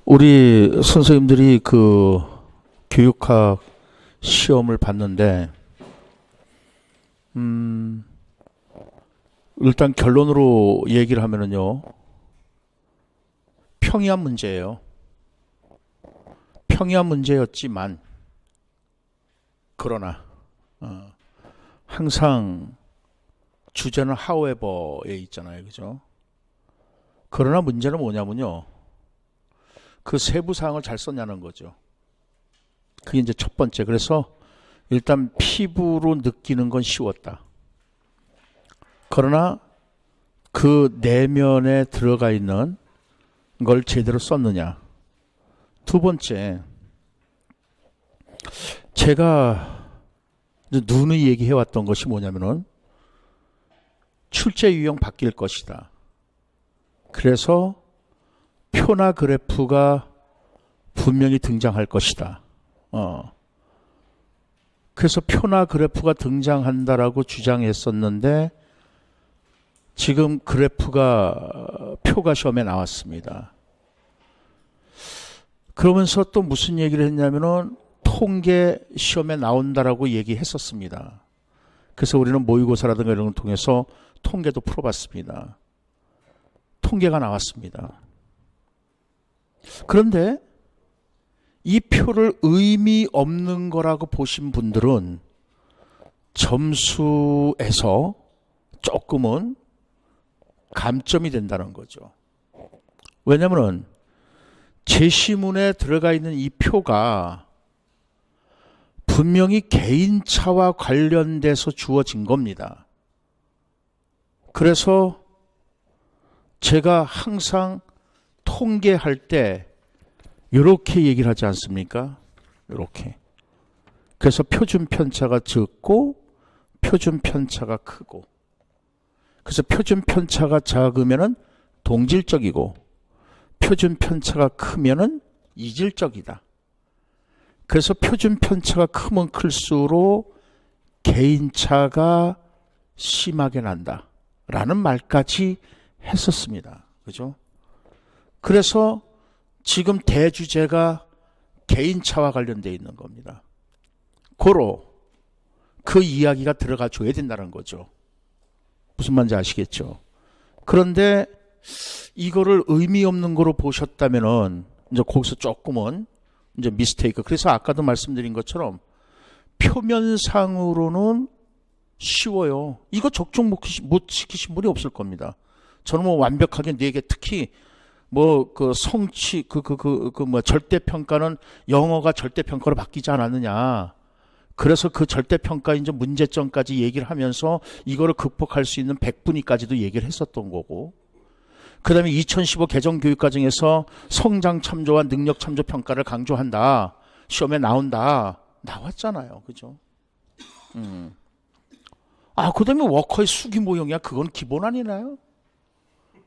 우리 선생님들이 그 교육학 시험을 봤는데, 일단 결론으로 얘기를 하면은요, 평이한 문제예요. 평이한 문제였지만, 그러나, 항상 주제는 however에 있잖아요. 그죠? 그러나 문제는 뭐냐면요, 그 세부 사항을 잘 썼냐는 거죠. 그게 이제 첫 번째. 그래서 일단 피부로 느끼는 건 쉬웠다. 그러나 그 내면에 들어가 있는 걸 제대로 썼느냐. 두 번째, 제가 누누이 얘기해왔던 것이 뭐냐면은 출제 유형 바뀔 것이다. 그래서 표나 그래프가 분명히 등장할 것이다. 그래서 표나 그래프가 등장한다라고 주장했었는데 지금 표가 시험에 나왔습니다. 그러면서 또 무슨 얘기를 했냐면은 통계 시험에 나온다라고 얘기했었습니다. 그래서 우리는 모의고사라든가 이런 걸 통해서 통계도 풀어봤습니다. 통계가 나왔습니다. 그런데 이 표를 의미 없는 거라고 보신 분들은 점수에서 조금은 감점이 된다는 거죠. 왜냐하면 제시문에 들어가 있는 이 표가 분명히 개인차와 관련돼서 주어진 겁니다. 그래서 제가 항상 통계할 때 이렇게 얘기를 하지 않습니까? 이렇게. 그래서 표준 편차가 적고 표준 편차가 크고, 그래서 표준 편차가 작으면은 동질적이고 표준 편차가 크면은 이질적이다. 그래서 표준 편차가 크면 클수록 개인차가 심하게 난다라는 말까지 했었습니다. 그죠? 그래서 지금 대주제가 개인차와 관련되어 있는 겁니다. 고로 그 이야기가 들어가 줘야 된다는 거죠. 무슨 말인지 아시겠죠? 그런데 이거를 의미 없는 거로 보셨다면은 이제 거기서 조금은 이제 미스테이크. 그래서 아까도 말씀드린 것처럼 표면상으로는 쉬워요. 이거 적중 못 시키신 분이 없을 겁니다. 저는 뭐 완벽하게 4개, 특히 뭐 그 성취 뭐 절대평가는 영어가 절대평가로 바뀌지 않았느냐. 그래서 그 절대평가 이제 문제점까지 얘기를 하면서 이거를 극복할 수 있는 100분위까지도 얘기를 했었던 거고, 그 다음에 2015 개정교육과정에서 성장참조와 능력참조평가를 강조한다. 시험에 나온다. 나왔잖아요. 그죠? 그 다음에 워커의 수기 모형이야. 그건 기본 아니나요?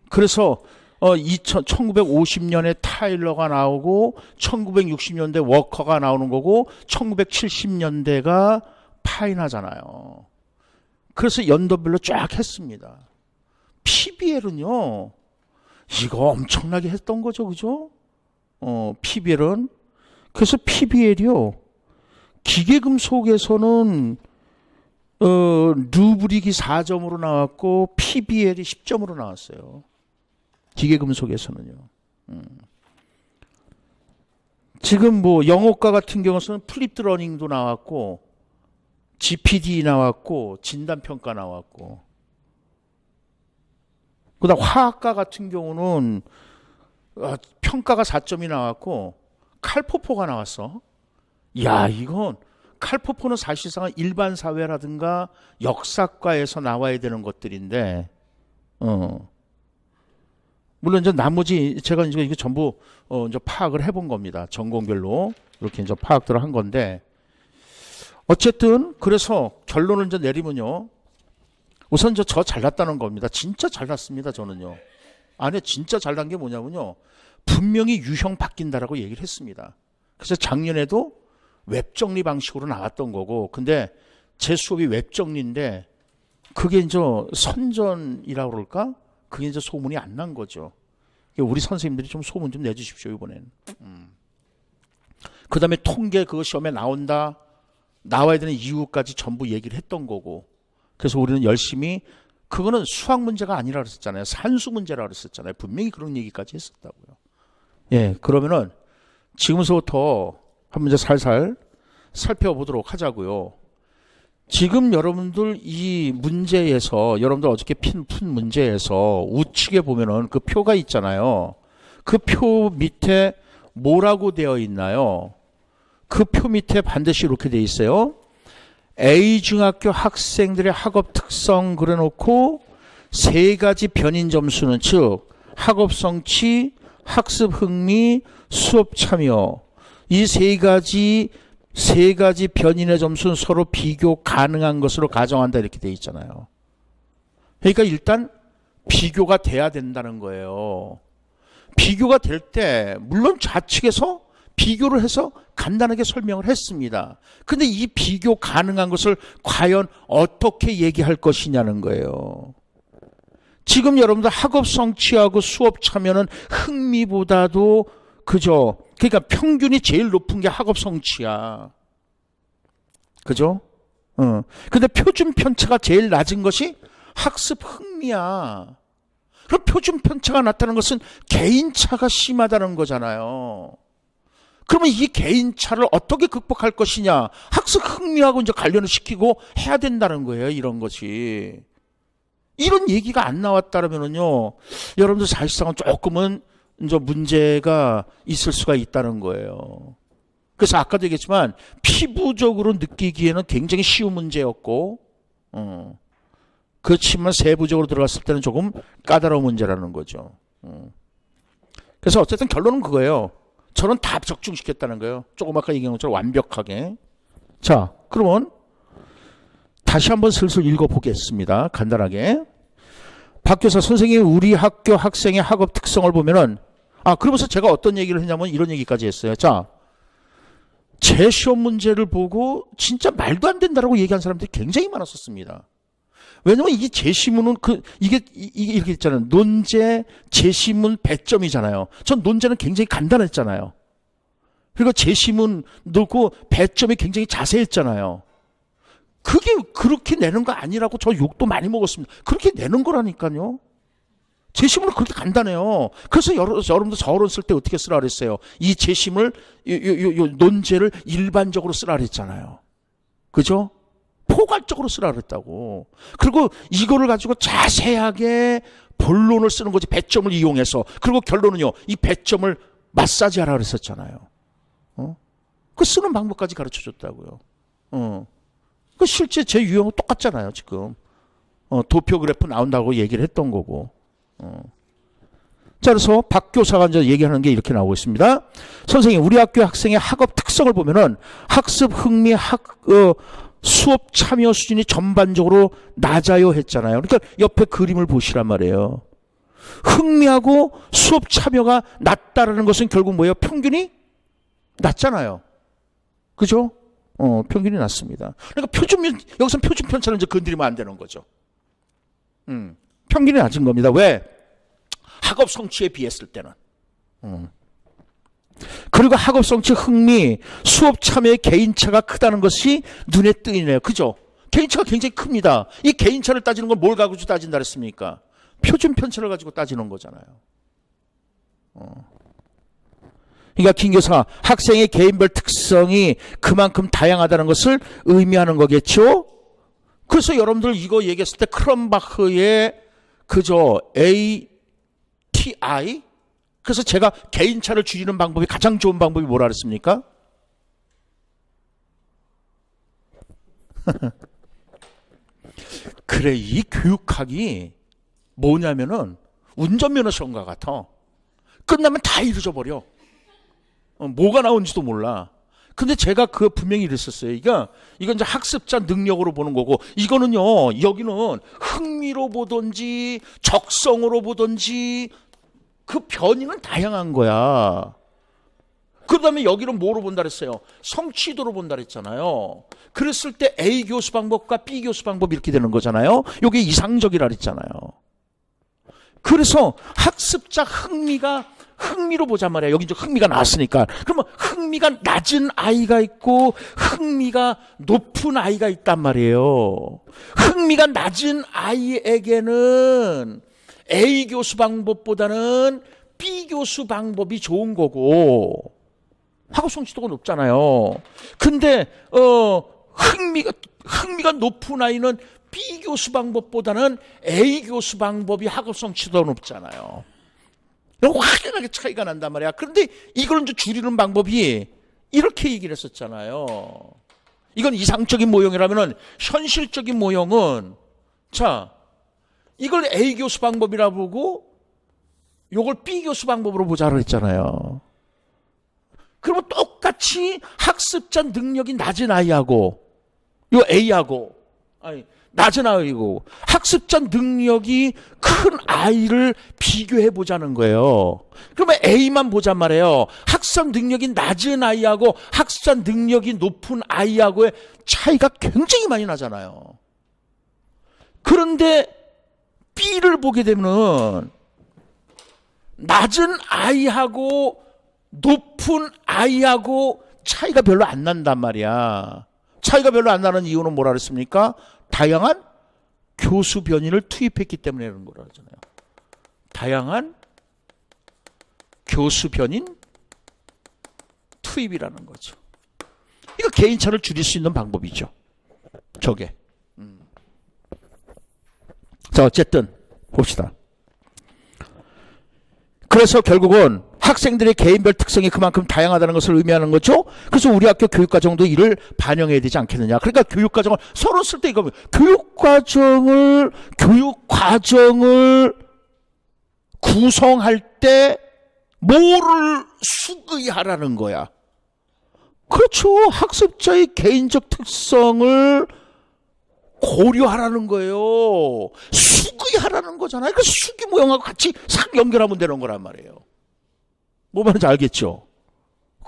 그래서 1950년에 타일러가 나오고 1960년대 워커가 나오는 거고 1970년대가 파이나잖아요. 그래서 연도별로 쫙 했습니다. PBL은요, 이거 엄청나게 했던 거죠. 그죠? PBL은. 그래서 PBL이요, 기계금속에서는 루브릭이 4점으로 나왔고 PBL이 10점으로 나왔어요. 기계금속에서는요. 지금 뭐 영어과 같은 경우는 플립드 러닝도 나왔고 GPD 나왔고 진단평가 나왔고, 그다음 화학과 같은 경우는 평가가 4점이 나왔고 칼포포가 나왔어. 야, 이건 칼포포는 사실상은 일반 사회라든가 역사과에서 나와야 되는 것들인데, 물론 이제 나머지 제가 이제 이게 전부 이제 파악을 해본 겁니다. 전공별로 이렇게 이제 파악들을 한 건데, 어쨌든 그래서 결론을 이제 내리면요, 우선 저 잘났다는 겁니다. 진짜 잘났습니다. 저는요. 아니 진짜 잘난 게 뭐냐면요, 분명히 유형 바뀐다라고 얘기를 했습니다. 그래서 작년에도 웹정리 방식으로 나왔던 거고, 근데 제 수업이 웹정리인데 그게 이제 선전이라고 그럴까? 그게 이제 소문이 안 난 거죠. 우리 선생님들이 좀 소문 좀 내주십시오, 이번엔. 그 다음에 통계 그거 시험에 나와야 되는 이유까지 전부 얘기를 했던 거고. 그래서 우리는 열심히, 그거는 수학 문제가 아니라 그랬었잖아요. 산수 문제라 그랬었잖아요. 분명히 그런 얘기까지 했었다고요. 예, 그러면은 지금서부터 한 문제 살살 살펴보도록 하자고요. 지금 여러분들 이 문제에서, 여러분들 어저께 푼 문제에서 우측에 보면은 그 표가 있잖아요. 그 표 밑에 뭐라고 되어 있나요? 그 표 밑에 반드시 이렇게 되어 있어요. A중학교 학생들의 학업 특성 그려놓고 세 가지 변인 점수는, 즉 학업 성취, 학습 흥미, 수업 참여, 이 세 가지 변인의 점수는 서로 비교 가능한 것으로 가정한다, 이렇게 되어 있잖아요. 그러니까 일단 비교가 돼야 된다는 거예요. 비교가 될 때 물론 좌측에서 비교를 해서 간단하게 설명을 했습니다. 근데 이 비교 가능한 것을 과연 어떻게 얘기할 것이냐는 거예요. 지금 여러분들 학업 성취하고 수업 참여는 흥미보다도 그죠? 그러니까 평균이 제일 높은 게 학업 성취야. 그죠? 근데 표준 편차가 제일 낮은 것이 학습 흥미야. 그럼 표준 편차가 낮다는 것은 개인차가 심하다는 거잖아요. 그러면 이 개인차를 어떻게 극복할 것이냐? 학습 흥미하고 이제 관련을 시키고 해야 된다는 거예요, 이런 것이. 이런 얘기가 안 나왔다면은요, 여러분들 사실상은 조금은 이제 문제가 있을 수가 있다는 거예요. 그래서 아까도 얘기했지만 피부적으로 느끼기에는 굉장히 쉬운 문제였고, 그렇지만 세부적으로 들어갔을 때는 조금 까다로운 문제라는 거죠. 그래서 어쨌든 결론은 그거예요. 저는 다 적중시켰다는 거예요. 조금 아까 얘기한 것처럼 완벽하게. 자, 그러면 다시 한번 슬슬 읽어보겠습니다. 간단하게. 박 교사, 선생님이 우리 학교 학생의 학업 특성을 보면은, 그러면서 제가 어떤 얘기를 했냐면 이런 얘기까지 했어요. 자, 제 시험 문제를 보고 진짜 말도 안 된다라고 얘기한 사람들이 굉장히 많았었습니다. 왜냐면 이 제시문은 이게 이렇게 있잖아요. 논제, 제시문, 배점이잖아요. 전 논제는 굉장히 간단했잖아요. 그리고 제시문 넣고 배점이 굉장히 자세했잖아요. 그게 그렇게 내는 거 아니라고 저 욕도 많이 먹었습니다. 그렇게 내는 거라니까요. 제시문은 그렇게 간단해요. 그래서 여러분들 저 어렸을 때 어떻게 쓰라 그랬어요? 이 제시문을, 요 논제를 일반적으로 쓰라 그랬잖아요. 그죠? 포괄적으로 쓰라 그랬다고. 그리고 이거를 가지고 자세하게 본론을 쓰는 거지, 배점을 이용해서. 그리고 결론은요, 이 배점을 마사지하라 그랬었잖아요. 그 쓰는 방법까지 가르쳐 줬다고요. 그 실제 제 유형은 똑같잖아요, 지금. 도표 그래프 나온다고 얘기를 했던 거고. 자, 그래서 박 교사가 이제 얘기하는 게 이렇게 나오고 있습니다. 선생님, 우리 학교 학생의 학업 특성을 보면은 학습 흥미, 수업 참여 수준이 전반적으로 낮아요 했잖아요. 그러니까 옆에 그림을 보시란 말이에요. 흥미하고 수업 참여가 낮다라는 것은 결국 뭐예요? 평균이 낮잖아요. 그죠? 평균이 낮습니다. 그러니까 여기서 표준 편차를 이제 건드리면 안 되는 거죠. 평균이 낮은 겁니다. 왜? 학업 성취에 비했을 때는. 그리고 학업 성취 흥미, 수업 참여의 개인차가 크다는 것이 눈에 띄네요. 그죠? 개인차가 굉장히 큽니다. 이 개인차를 따지는 건 뭘 가지고 따진다 그랬습니까? 표준 편차를 가지고 따지는 거잖아요. 그러니까 김 교사가 학생의 개인별 특성이 그만큼 다양하다는 것을 의미하는 거겠죠? 그래서 여러분들 이거 얘기했을 때 크롬바흐의 그저 ATI, 그래서 제가 개인차를 줄이는 방법이 가장 좋은 방법이 뭐라 그랬습니까? 그래, 이 교육학이 뭐냐면은 운전면허 시험과 같아. 끝나면 다 잊어버려. 뭐가 나온지도 몰라. 근데 제가 분명히 이랬었어요. 이건 이제 학습자 능력으로 보는 거고, 이거는요, 여기는 흥미로 보든지 적성으로 보든지 그 변이는 다양한 거야. 그 다음에 여기는 뭐로 본다 그랬어요? 성취도로 본다 그랬잖아요. 그랬을 때 A 교수 방법과 B 교수 방법 이렇게 되는 거잖아요. 이게 이상적이라 그랬잖아요. 그래서 학습자 흥미로 보자 말이야. 여기 이제 흥미가 나왔으니까. 그러면 흥미가 낮은 아이가 있고 흥미가 높은 아이가 있단 말이에요. 흥미가 낮은 아이에게는 A 교수 방법보다는 B 교수 방법이 좋은 거고 학업 성취도가 높잖아요. 근데 흥미가 높은 아이는 B 교수 방법보다는 A 교수 방법이 학업 성취도가 높잖아요. 확연하게 차이가 난단 말이야. 그런데 이걸 이제 줄이는 방법이 이렇게 얘기를 했었잖아요. 이건 이상적인 모형이라면은 현실적인 모형은 자, 이걸 A 교수 방법이라 보고 요걸 B 교수 방법으로 보자 그랬잖아요. 그러면 똑같이 학습자 능력이 낮은 아이하고 요 A하고 낮은 아이고 학습자 능력이 큰 아이를 비교해 보자는 거예요. 그러면 A만 보잔 말이에요. 학습자 능력이 낮은 아이하고 학습자 능력이 높은 아이하고의 차이가 굉장히 많이 나잖아요. 그런데 B를 보게 되면 낮은 아이하고 높은 아이하고 차이가 별로 안 난단 말이야. 차이가 별로 안 나는 이유는 뭐라 그랬습니까? 다양한 교수 변인을 투입했기 때문에 그런 거라 하잖아요. 다양한 교수 변인 투입이라는 거죠. 이거 개인차를 줄일 수 있는 방법이죠. 저게. 자, 어쨌든 봅시다. 그래서 결국은 학생들의 개인별 특성이 그만큼 다양하다는 것을 의미하는 거죠. 그래서 우리 학교 교육과정도 이를 반영해야 되지 않겠느냐. 그러니까 교육과정을 서로 쓸 때 이거 교육과정을 구성할 때 뭐를 수의하라는 거야. 그렇죠. 학습자의 개인적 특성을 고려하라는 거예요. 수의하라는 거잖아요. 그 수기 모형하고 같이 싹 연결하면 되는 거란 말이에요. 뭐 말인지 알겠죠?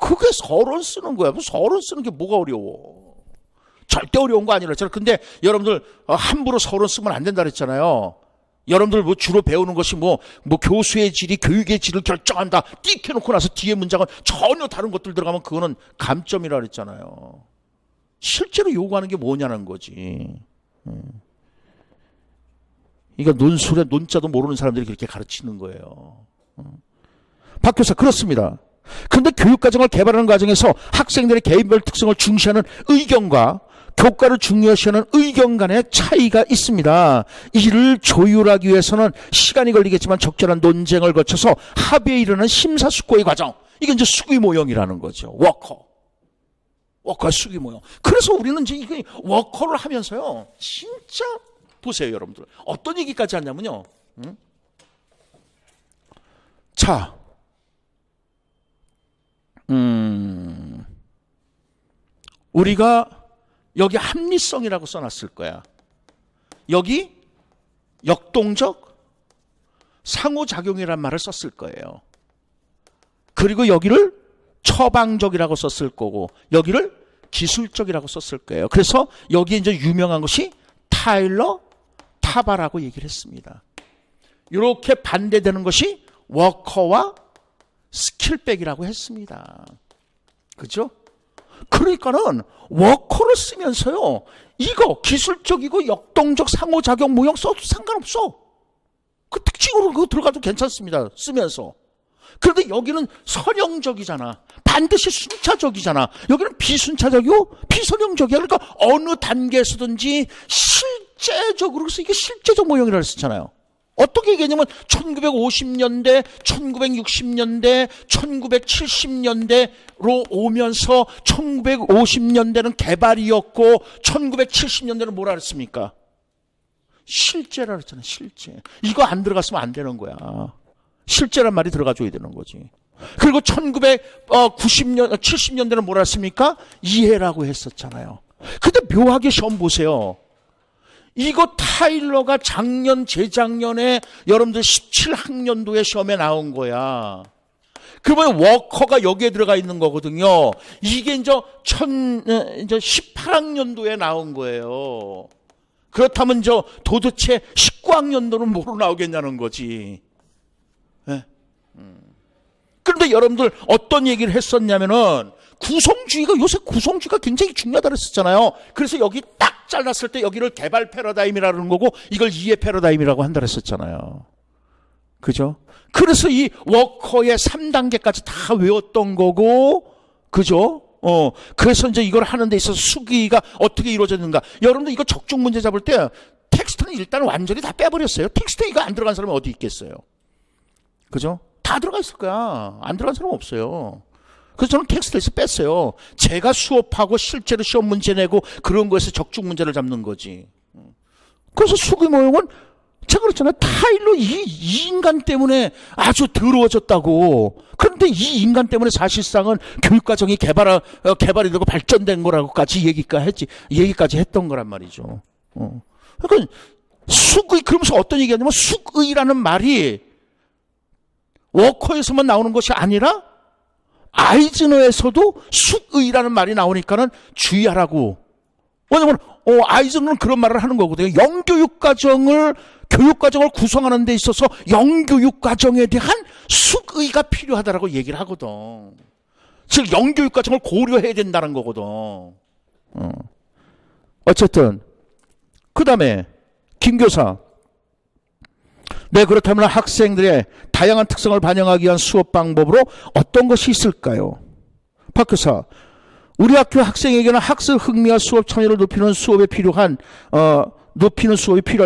그게 서론 쓰는 거야. 서론 쓰는 게 뭐가 어려워. 절대 어려운 거 아니라. 근데 여러분들 함부로 서론 쓰면 안 된다 그랬잖아요. 여러분들 뭐 주로 배우는 것이 뭐 교수의 질이 교육의 질을 결정한다. 띡 해놓고 나서 뒤에 문장은 전혀 다른 것들 들어가면 그거는 감점이라 그랬잖아요. 실제로 요구하는 게 뭐냐는 거지. 이거 논술에 논자도 모르는 사람들이 그렇게 가르치는 거예요. 박 교사 그렇습니다. 그런데 교육과정을 개발하는 과정에서 학생들의 개인별 특성을 중시하는 의견과 교과를 중요시하는 의견 간의 차이가 있습니다. 이를 조율하기 위해서는 시간이 걸리겠지만 적절한 논쟁을 거쳐서 합의에 이르는 심사숙고의 과정. 이게 이제 수기 모형이라는 거죠. 워커 수기 모형. 그래서 우리는 이제 이게 워커를 하면서요. 진짜 보세요, 여러분들. 어떤 얘기까지 하냐면요. 자, 우리가 여기 합리성이라고 써놨을 거야. 여기 역동적 상호작용이란 말을 썼을 거예요. 그리고 여기를 처방적이라고 썼을 거고 여기를 기술적이라고 썼을 거예요. 그래서 여기 이제 유명한 것이 타일러 타바라고 얘기를 했습니다. 이렇게 반대되는 것이 워커와 스킬백이라고 했습니다. 그죠? 그러니까는 워커를 쓰면서요. 이거 기술적이고 역동적 상호작용 모형 써도 상관없어. 그 특징으로 그거 들어가도 괜찮습니다. 쓰면서. 그런데 여기는 선형적이잖아. 반드시 순차적이잖아. 여기는 비순차적이고 비선형적이야. 그러니까 어느 단계에서든지 실제적으로, 그래서 이게 실제적 모형이라고 했잖아요. 어떻게 얘기하냐면 1950년대, 1960년대, 1970년대로 오면서 1950년대는 개발이었고 1970년대는 뭐라 그랬습니까? 실제라 그랬잖아요. 실제. 이거 안 들어갔으면 안 되는 거야. 실제란 말이 들어가줘야 되는 거지. 그리고 1990년, 70년대는 뭐라 했습니까? 이해라고 했었잖아요. 근데 묘하게 시험 보세요. 이거 타일러가 작년, 재작년에 여러분들 17학년도에 시험에 나온 거야. 그러면 워커가 여기에 들어가 있는 거거든요. 이게 이제 18학년도에 나온 거예요. 그렇다면 도대체 수학연도는 뭐로 나오겠냐는 거지. 네? 그런데 여러분들 어떤 얘기를 했었냐면은 구성주의가, 요새 구성주의가 굉장히 중요하다 그랬었잖아요. 그래서 여기 딱 잘랐을 때 여기를 개발 패러다임이라는 거고 이걸 이해 패러다임이라고 한다 그랬었잖아요. 그죠? 그래서 이 워커의 3단계까지 다 외웠던 거고, 그죠? 그래서 이제 이걸 하는 데 있어서 수기가 어떻게 이루어졌는가. 여러분들 이거 적중 문제 잡을 때 텍스트는 일단 완전히 다 빼버렸어요. 텍스트에 이거 안 들어간 사람이 어디 있겠어요? 그죠? 다 들어가 있을 거야. 안 들어간 사람 없어요. 그래서 저는 텍스트에서 뺐어요. 제가 수업하고 실제로 시험 문제 내고 그런 거에서 적중 문제를 잡는 거지. 그래서 수기 모형은 제가 그랬잖아요. 타일로 이 인간 때문에 아주 더러워졌다고. 그런데 이 인간 때문에 사실상은 교육과정이 개발이 되고 발전된 거라고까지 얘기까지 했던 거란 말이죠. 그러니까 숙의, 그러면서 어떤 얘기하냐면 숙의라는 말이 워커에서만 나오는 것이 아니라 아이즈너에서도 숙의라는 말이 나오니까는 주의하라고. 왜냐면 아이즈너는 그런 말을 하는 거거든요. 교육과정을 구성하는 데 있어서 영교육과정에 대한 숙의가 필요하다라고 얘기를 하거든. 즉 영교육과정을 고려해야 된다는 거거든. 어쨌든 그 다음에 김 교사, 네, 그렇다면 학생들의 다양한 특성을 반영하기 위한 수업 방법으로 어떤 것이 있을까요? 박 교사, 우리 학교 학생에게는 학습 흥미와 수업 참여를 높이는 수업이 필요할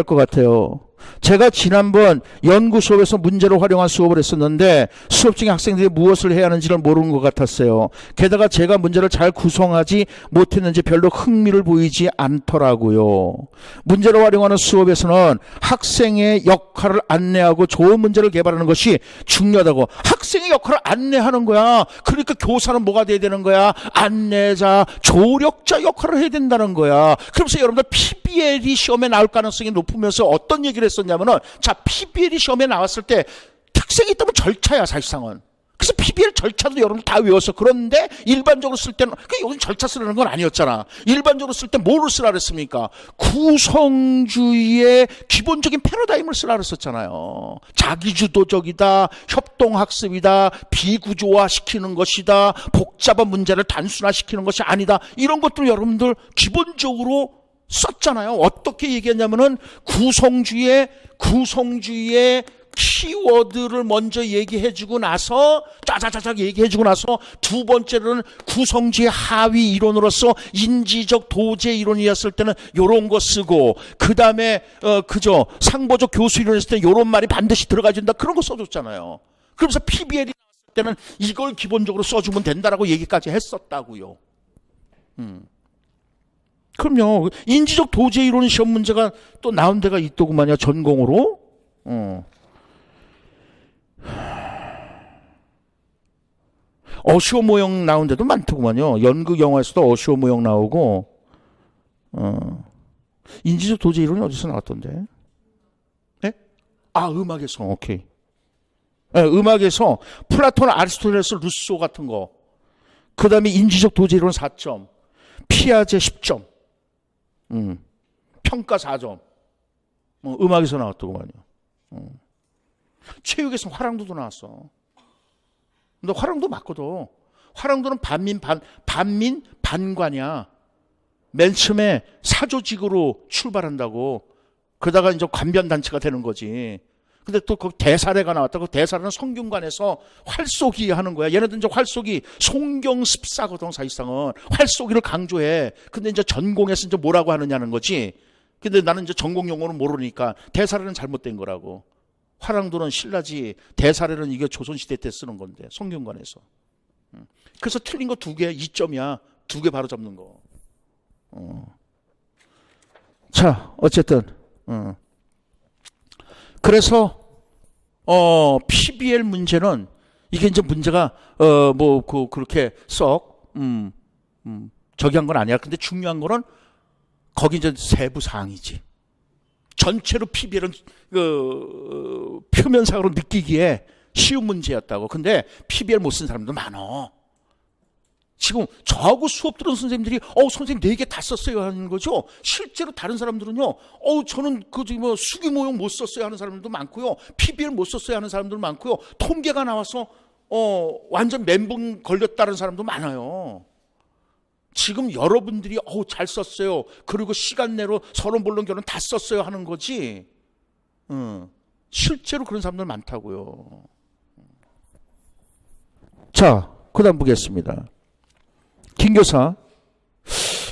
것 같아요. 제가 지난번 연구 수업에서 문제로 활용한 수업을 했었는데 수업 중에 학생들이 무엇을 해야 하는지를 모르는 것 같았어요. 게다가 제가 문제를 잘 구성하지 못했는지 별로 흥미를 보이지 않더라고요. 문제로 활용하는 수업에서는 학생의 역할을 안내하고 좋은 문제를 개발하는 것이 중요하다고. 학생의 역할을 안내하는 거야. 그러니까 교사는 뭐가 돼야 되는 거야? 안내자, 조력자 역할을 해야 된다는 거야. 그러면서 여러분들 PBL이 시험에 나올 가능성이 높으면서 어떤 얘기를 했었냐면은, 자, PBL이 시험에 나왔을 때 특색이 있다면 절차야, 사실상은. 그래서 PBL 절차도 여러분 다 외웠어. 그런데 일반적으로 쓸 때는, 여기 절차 쓰라는 건 아니었잖아. 일반적으로 쓸 때 뭐를 쓰라 그랬습니까? 구성주의의 기본적인 패러다임을 쓰라 그랬었잖아요. 자기주도적이다, 협동학습이다, 비구조화시키는 것이다, 복잡한 문제를 단순화시키는 것이 아니다. 이런 것들 여러분들 기본적으로 썼잖아요. 어떻게 얘기했냐면은 구성주의의 키워드를 먼저 얘기해주고 나서 짜자자작 얘기해주고 나서 두 번째로는 구성주의 하위 이론으로서 인지적 도제 이론이었을 때는 요런 거 쓰고, 그 다음에 상보적 교수 이론이었을 때 요런 말이 반드시 들어가야 된다, 그런 거 써줬잖아요. 그러면서 PBL이 나왔을 때는 이걸 기본적으로 써주면 된다라고 얘기까지 했었다고요. 그럼요. 인지적 도제 이론 시험 문제가 또 나온 데가 있더구만요. 전공으로. 어시오 모형 나온 데도 많더구만요. 연극 영화에서도 어시오 모형 나오고. 인지적 도제 이론이 어디서 나왔던데? 네? 음악에서. 오케이. 네, 음악에서 플라톤, 아리스토텔레스, 루소 같은 거. 그 다음에 인지적 도제 이론 4점. 피아제 10점. 평가 4점. 음악에서 나왔더구만요. 체육에서 화랑도도 나왔어. 근데 화랑도 맞거든. 화랑도는 반관이야. 맨 처음에 사조직으로 출발한다고. 그러다가 이제 관변단체가 되는 거지. 근데 또 그 대사례가 나왔다고. 대사례는 성균관에서 활쏘기 하는 거야. 얘네들 이제 활쏘기 송경습사거든, 사실상은. 활쏘기를 강조해. 근데 이제 전공에서 이제 뭐라고 하느냐는 거지. 근데 나는 이제 전공 용어는 모르니까 대사례는 잘못된 거라고. 화랑도는 신라지, 대사례는 이게 조선시대 때 쓰는 건데, 성균관에서. 그래서 틀린 거 2개, 2점이야. 2개 바로 잡는 거. 자, 어쨌든. 그래서 PBL 문제는 이게 이제 문제가 그렇게 썩 저기 한 건 아니야. 근데 중요한 거는 거기 이제 세부 사항이지. 전체로 PBL은 표면상으로 느끼기에 쉬운 문제였다고. 근데 PBL 못 쓴 사람도 많어. 지금 저하고 수업 들은 선생님들이 선생님 4개 다 썼어요 하는 거죠. 실제로 다른 사람들은요, 저는 수기 모형 못 썼어요 하는 사람들도 많고요, PBL 못 썼어요 하는 사람들 많고요, 통계가 나와서 완전 멘붕 걸렸다는 사람도 많아요. 지금 여러분들이 잘 썼어요, 그리고 시간 내로 서론 본론 결론 다 썼어요 하는 거지, 실제로 그런 사람들 많다고요. 자, 그 다음 보겠습니다. 김 교사,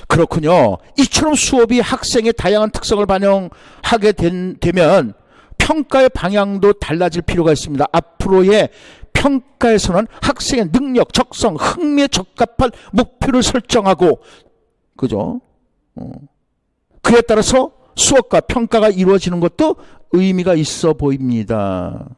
그렇군요. 이처럼 수업이 학생의 다양한 특성을 반영하게 되면 평가의 방향도 달라질 필요가 있습니다. 앞으로의 평가에서는 학생의 능력, 적성, 흥미에 적합한 목표를 설정하고, 그죠? 그에 따라서 수업과 평가가 이루어지는 것도 의미가 있어 보입니다.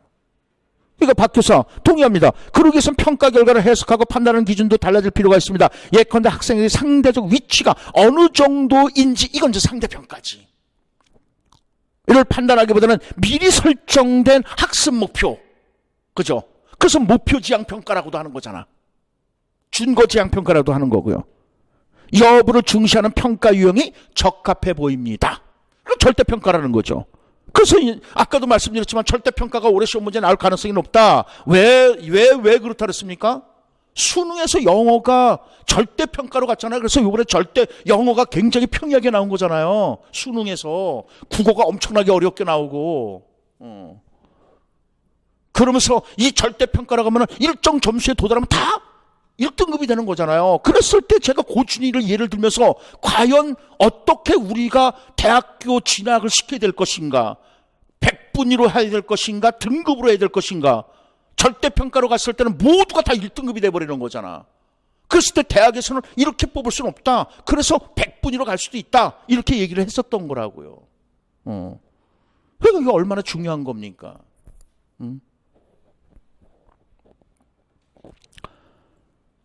그러니까 박 교사 동의합니다. 그러기 위해서는 평가 결과를 해석하고 판단하는 기준도 달라질 필요가 있습니다. 예컨대 학생의 상대적 위치가 어느 정도인지, 이건 이제 상대평가지. 이를 판단하기보다는 미리 설정된 학습 목표, 그죠? 그래서 목표 지향 평가라고도 하는 거잖아. 준거 지향 평가라도 하는 거고요. 여부를 중시하는 평가 유형이 적합해 보입니다. 그럼 절대평가라는 거죠. 그래서 아까도 말씀드렸지만 절대평가가 올해 시험 문제 나올 가능성이 높다. 왜 그렇다 그랬습니까? 수능에서 영어가 절대평가로 갔잖아요. 그래서 이번에 영어가 굉장히 평이하게 나온 거잖아요. 수능에서 국어가 엄청나게 어렵게 나오고. 그러면서 이 절대평가라고 하면 일정 점수에 도달하면 다 1등급이 되는 거잖아요. 그랬을 때 제가 고준이를 예를 들면서 과연 어떻게 우리가 대학교 진학을 시켜야 될 것인가, 100분위로 해야 될 것인가, 등급으로 해야 될 것인가. 절대평가로 갔을 때는 모두가 다 1등급이 돼버리는 거잖아. 그랬을 때 대학에서는 이렇게 뽑을 수는 없다. 그래서 100분위로 갈 수도 있다. 이렇게 얘기를 했었던 거라고요. 그러니까 이게 얼마나 중요한 겁니까?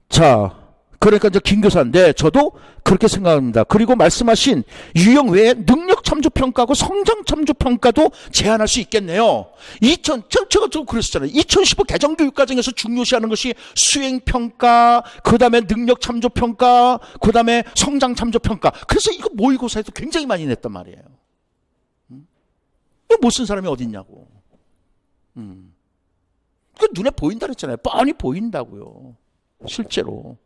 자, 그러니까 이제 김 교사인데 저도 그렇게 생각합니다. 그리고 말씀하신 유형 외에 능력 참조 평가하고 성장 참조 평가도 제한할 수 있겠네요. 제가 좀 그랬었잖아요. 2015 개정교육과정에서 중요시하는 것이 수행 평가, 그 다음에 능력 참조 평가, 그 다음에 성장 참조 평가. 그래서 이거 모의고사에도 굉장히 많이 냈단 말이에요. 이거 못 쓴 사람이 어디 있냐고. 그 눈에 보인다 그랬잖아요. 뻔히 보인다고요. 실제로.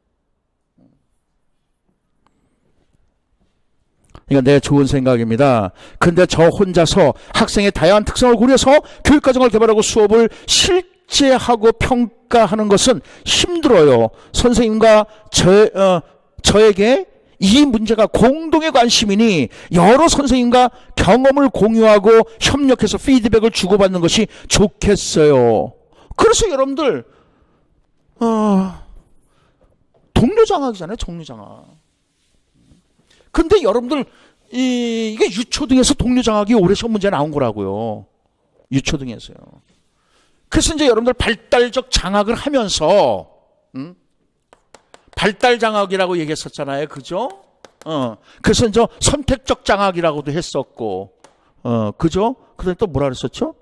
그러니까 내 좋은 생각입니다. 근데 저 혼자서 학생의 다양한 특성을 고려해서 교육과정을 개발하고 수업을 실제하고 평가하는 것은 힘들어요. 선생님과 저에게 이 문제가 공동의 관심이니 여러 선생님과 경험을 공유하고 협력해서 피드백을 주고받는 것이 좋겠어요. 그래서 여러분들 동료장학이잖아요. 동료장학. 근데 여러분들 이게 유초등에서 동료장학이 올해 시험 문제 나온 거라고요. 유초등에서요. 그래서 이제 여러분들 발달적 장학을 하면서 발달장학이라고 얘기했었잖아요. 그죠? 그래서 이제 선택적 장학이라고도 했었고, 그죠? 그다음에 또 뭐라 그랬었죠?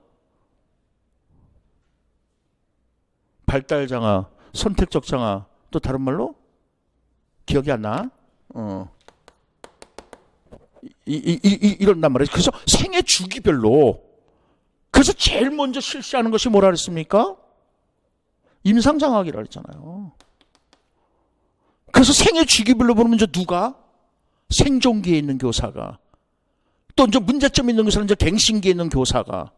발달장학, 선택적 장학, 또 다른 말로 기억이 안 나? 이런단 말이에요. 그래서 생애 주기별로, 그래서 제일 먼저 실시하는 것이 뭐라 그랬습니까? 임상장학이라 그랬잖아요. 그래서 생애 주기별로 보면 이제 누가? 생존기에 있는 교사가, 또 이제 문제점 있는 교사는 이제 갱신기에 있는 교사가,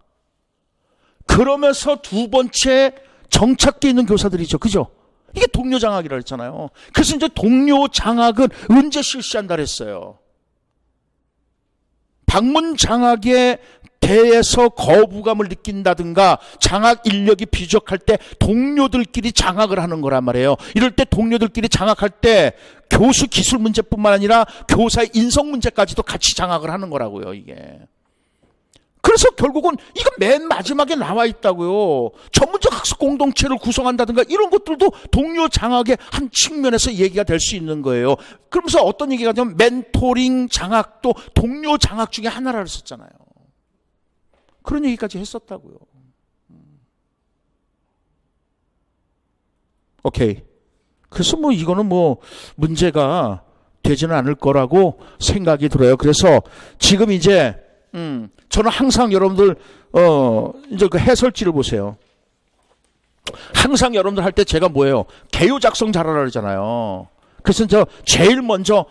그러면서 두 번째 정착기에 있는 교사들이죠. 그죠? 이게 동료장학이라 했잖아요. 그래서 이제 동료장학은 언제 실시한다 그랬어요? 방문장학에 대해서 거부감을 느낀다든가 장학 인력이 부족할 때 동료들끼리 장학을 하는 거란 말이에요. 이럴 때 동료들끼리 장학할 때 교수 기술 문제뿐만 아니라 교사의 인성 문제까지도 같이 장학을 하는 거라고요, 이게. 그래서 결국은 이거 맨 마지막에 나와 있다고요. 전문적 학습 공동체를 구성한다든가 이런 것들도 동료 장학의 한 측면에서 얘기가 될 수 있는 거예요. 그러면서 어떤 얘기가 되면 멘토링 장학도 동료 장학 중에 하나라 했었잖아요. 그런 얘기까지 했었다고요. 오케이. 그래서 뭐 이거는 뭐 문제가 되지는 않을 거라고 생각이 들어요. 그래서 지금 이제 저는 항상 여러분들 이제 그 해설지를 보세요. 항상 여러분들 할 때 제가 뭐예요? 개요 작성 잘하라 그러잖아요. 그래서 저 제일 먼저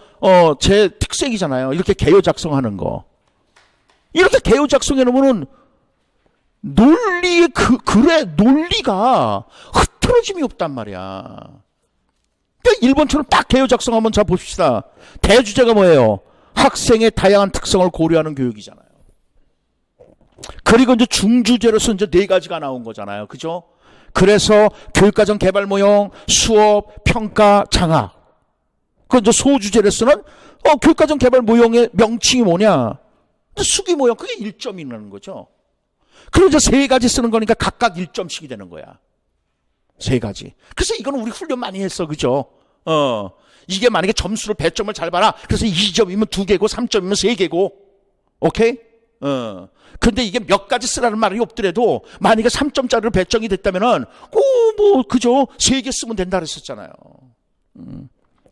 제 특색이잖아요. 이렇게 개요 작성하는 거. 이렇게 개요 작성해 놓으면은 논리의 글의 논리가 흐트러짐이 없단 말이야. 그러니까 1번처럼 딱 개요 작성 한번 자 봅시다. 대주제가 뭐예요? 학생의 다양한 특성을 고려하는 교육이잖아요. 그리고 이제 중주제로서 이제 4가지가 나온 거잖아요. 그죠? 그래서 교육과정 개발 모형, 수업, 평가, 장학. 그 이제 소주제로서는 교육과정 개발 모형의 명칭이 뭐냐? 수기 모형, 그게 1점이라는 거죠. 그리고 이제 3가지 쓰는 거니까 각각 1점씩이 되는 거야. 3가지. 그래서 이거는 우리 훈련 많이 했어. 그죠? 이게 만약에 점수를 배점을 잘 봐라. 그래서 2점이면 2개고 3점이면 3개고. 오케이? 근데 이게 몇 가지 쓰라는 말이 없더라도 만약에 3점짜리로 배정이 됐다면은 그죠? 3개 쓰면 된다 그랬었잖아요.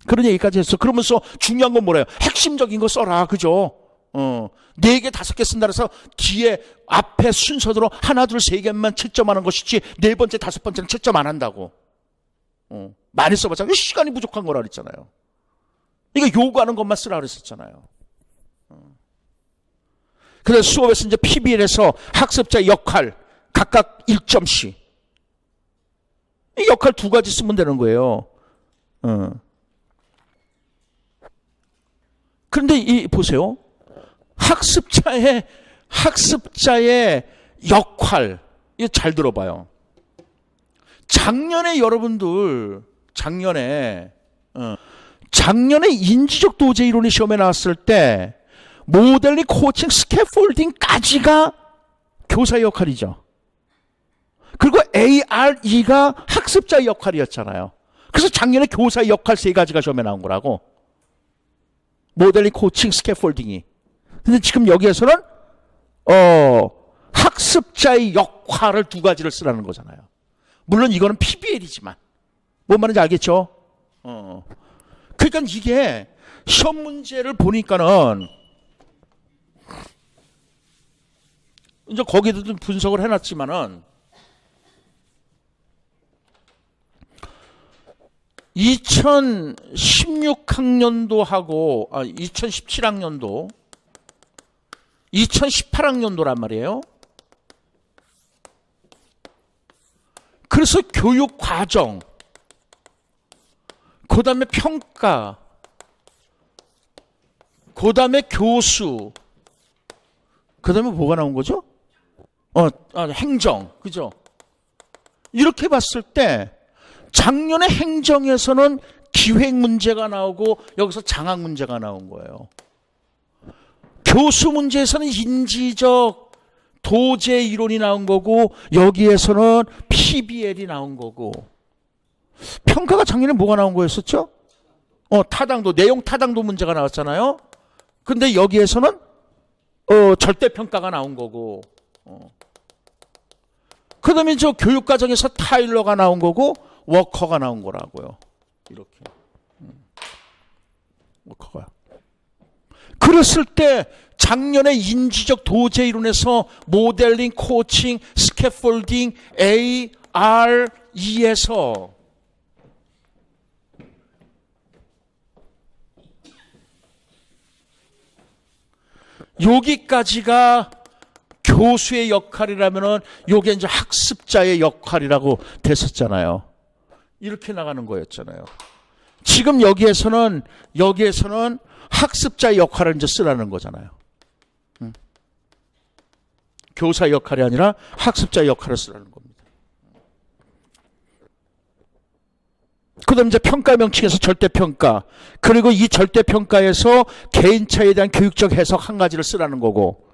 그런 얘기까지 했어. 그러면서 중요한 건 뭐래요? 핵심적인 거 써라. 그죠? 4개, 5개 쓴다 그래서 뒤에 앞에 순서대로 하나, 둘, 3개만 채점하는 것이지 4번째, 5번째는 채점 안 한다고. 많이 써봤자 시간이 부족한 거라 그랬잖아요. 이거 요구하는 것만 쓰라 그랬었잖아요. 그래서 수업에서 이제 PBL에서 학습자의 역할 각각 1점씩. 이 역할 2가지 쓰면 되는 거예요. 그런데 보세요. 학습자의 역할, 이거 잘 들어봐요. 작년에 여러분들, 작년에 인지적 도제 이론이 시험에 나왔을 때 모델링, 코칭, 스캐폴딩까지가 교사의 역할이죠. 그리고 ARE가 학습자의 역할이었잖아요. 그래서 작년에 교사의 역할 3가지가 시험에 나온 거라고. 모델링, 코칭, 스캐폴딩이. 근데 지금 여기에서는 학습자의 역할을 2가지를 쓰라는 거잖아요. 물론 이거는 PBL이지만 뭔 말인지 알겠죠? 그러니까 이게 시험 문제를 보니까는 이제 거기도 좀 분석을 해놨지만은 2016학년도하고 2017학년도 2018학년도란 말이에요. 그래서 교육 과정, 그 다음에 평가, 그 다음에 교수, 그 다음에 뭐가 나온 거죠? 행정, 그죠? 이렇게 봤을 때 작년에 행정에서는 기획 문제가 나오고 여기서 장학 문제가 나온 거예요. 교수 문제에서는 인지적 도제 이론이 나온 거고 여기에서는 PBL이 나온 거고. 평가가 작년에 뭐가 나온 거였었죠? 타당도, 내용 타당도 문제가 나왔잖아요. 근데 여기에서는 절대평가가 나온 거고. 그 다음에 저 교육과정에서 타일러가 나온 거고 워커가 나온 거라고요. 이렇게. 워커가. 그랬을 때 작년에 인지적 도제 이론에서 모델링, 코칭, 스캐폴딩, ARE에서 여기까지가 교수의 역할이라면은 요게 이제 학습자의 역할이라고 됐었잖아요. 이렇게 나가는 거였잖아요. 지금 여기에서는 학습자의 역할을 이제 쓰라는 거잖아요. 교사의 역할이 아니라 학습자의 역할을 쓰라는 겁니다. 그 다음 이제 평가 명칭에서 절대평가, 그리고 이 절대평가에서 개인차에 대한 교육적 해석 1가지를 쓰라는 거고,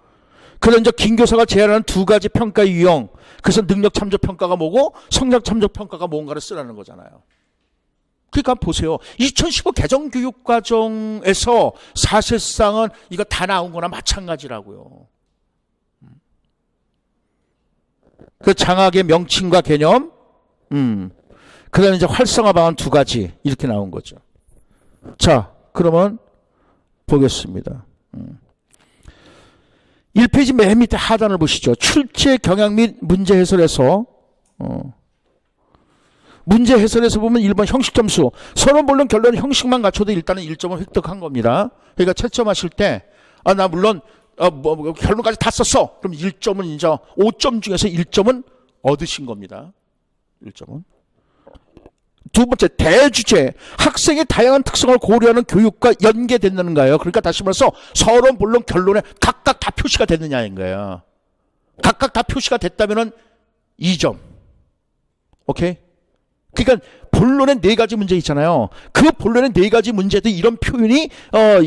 그 다음 이제 김교사가 제안하는 2가지 평가 유형, 그래서 능력 참조 평가가 뭐고 성장 참조 평가가 뭔가를 쓰라는 거잖아요. 그러니까 보세요. 2015 개정교육과정에서 사실상은 이거 다 나온 거나 마찬가지라고요. 그 장학의 명칭과 개념, 그 다음에 이제 활성화 방안 2가지 이렇게 나온 거죠. 자, 그러면 보겠습니다. 1페이지 맨 밑에 하단을 보시죠. 출제 경향 및 문제 해설에서 문제 해설에서 보면 1번 형식 점수. 서론 본론 결론 형식만 갖춰도 일단은 1점을 획득한 겁니다. 그러니까 채점하실 때 나 물론 결론까지 다 썼어. 그럼 1점은 이제 5점 중에서 1점은 얻으신 겁니다. 1점은. 두 번째, 대주제. 학생의 다양한 특성을 고려하는 교육과 연계됐는가요? 그러니까 다시 말해서 서론, 본론, 결론에 각각 다 표시가 됐느냐인 거예요. 각각 다 표시가 됐다면은 2점. 오케이? 그러니까 본론에 4가지 문제 있잖아요. 그 본론의 4가지 문제도 이런 표현이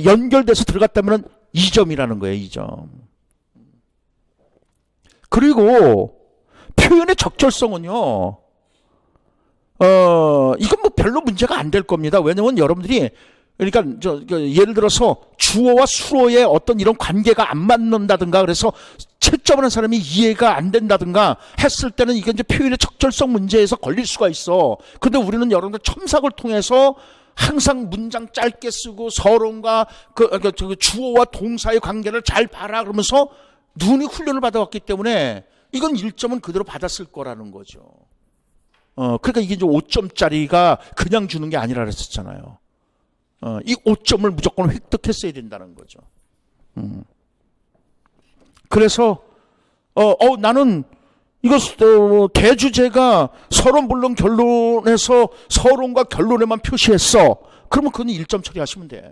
연결돼서 들어갔다면은 2점이라는 거예요. 2점. 그리고 표현의 적절성은요. 이건 뭐 별로 문제가 안 될 겁니다. 왜냐면 여러분들이, 그러니까, 예를 들어서 주어와 수어의 어떤 이런 관계가 안 맞는다든가, 그래서 채점하는 사람이 이해가 안 된다든가 했을 때는 이게 이제 표현의 적절성 문제에서 걸릴 수가 있어. 근데 우리는 여러분들 첨삭을 통해서 항상 문장 짧게 쓰고 서론과 주어와 동사의 관계를 잘 봐라 그러면서 눈이 훈련을 받아왔기 때문에 이건 1점은 그대로 받았을 거라는 거죠. 그러니까 이게 이제 5점짜리가 그냥 주는 게 아니라 그랬었잖아요. 이 5점을 무조건 획득했어야 된다는 거죠. 그래서, 나는 이거, 대주제가 서론, 본론, 결론에서 서론과 결론에만 표시했어. 그러면 그건 1점 처리하시면 돼.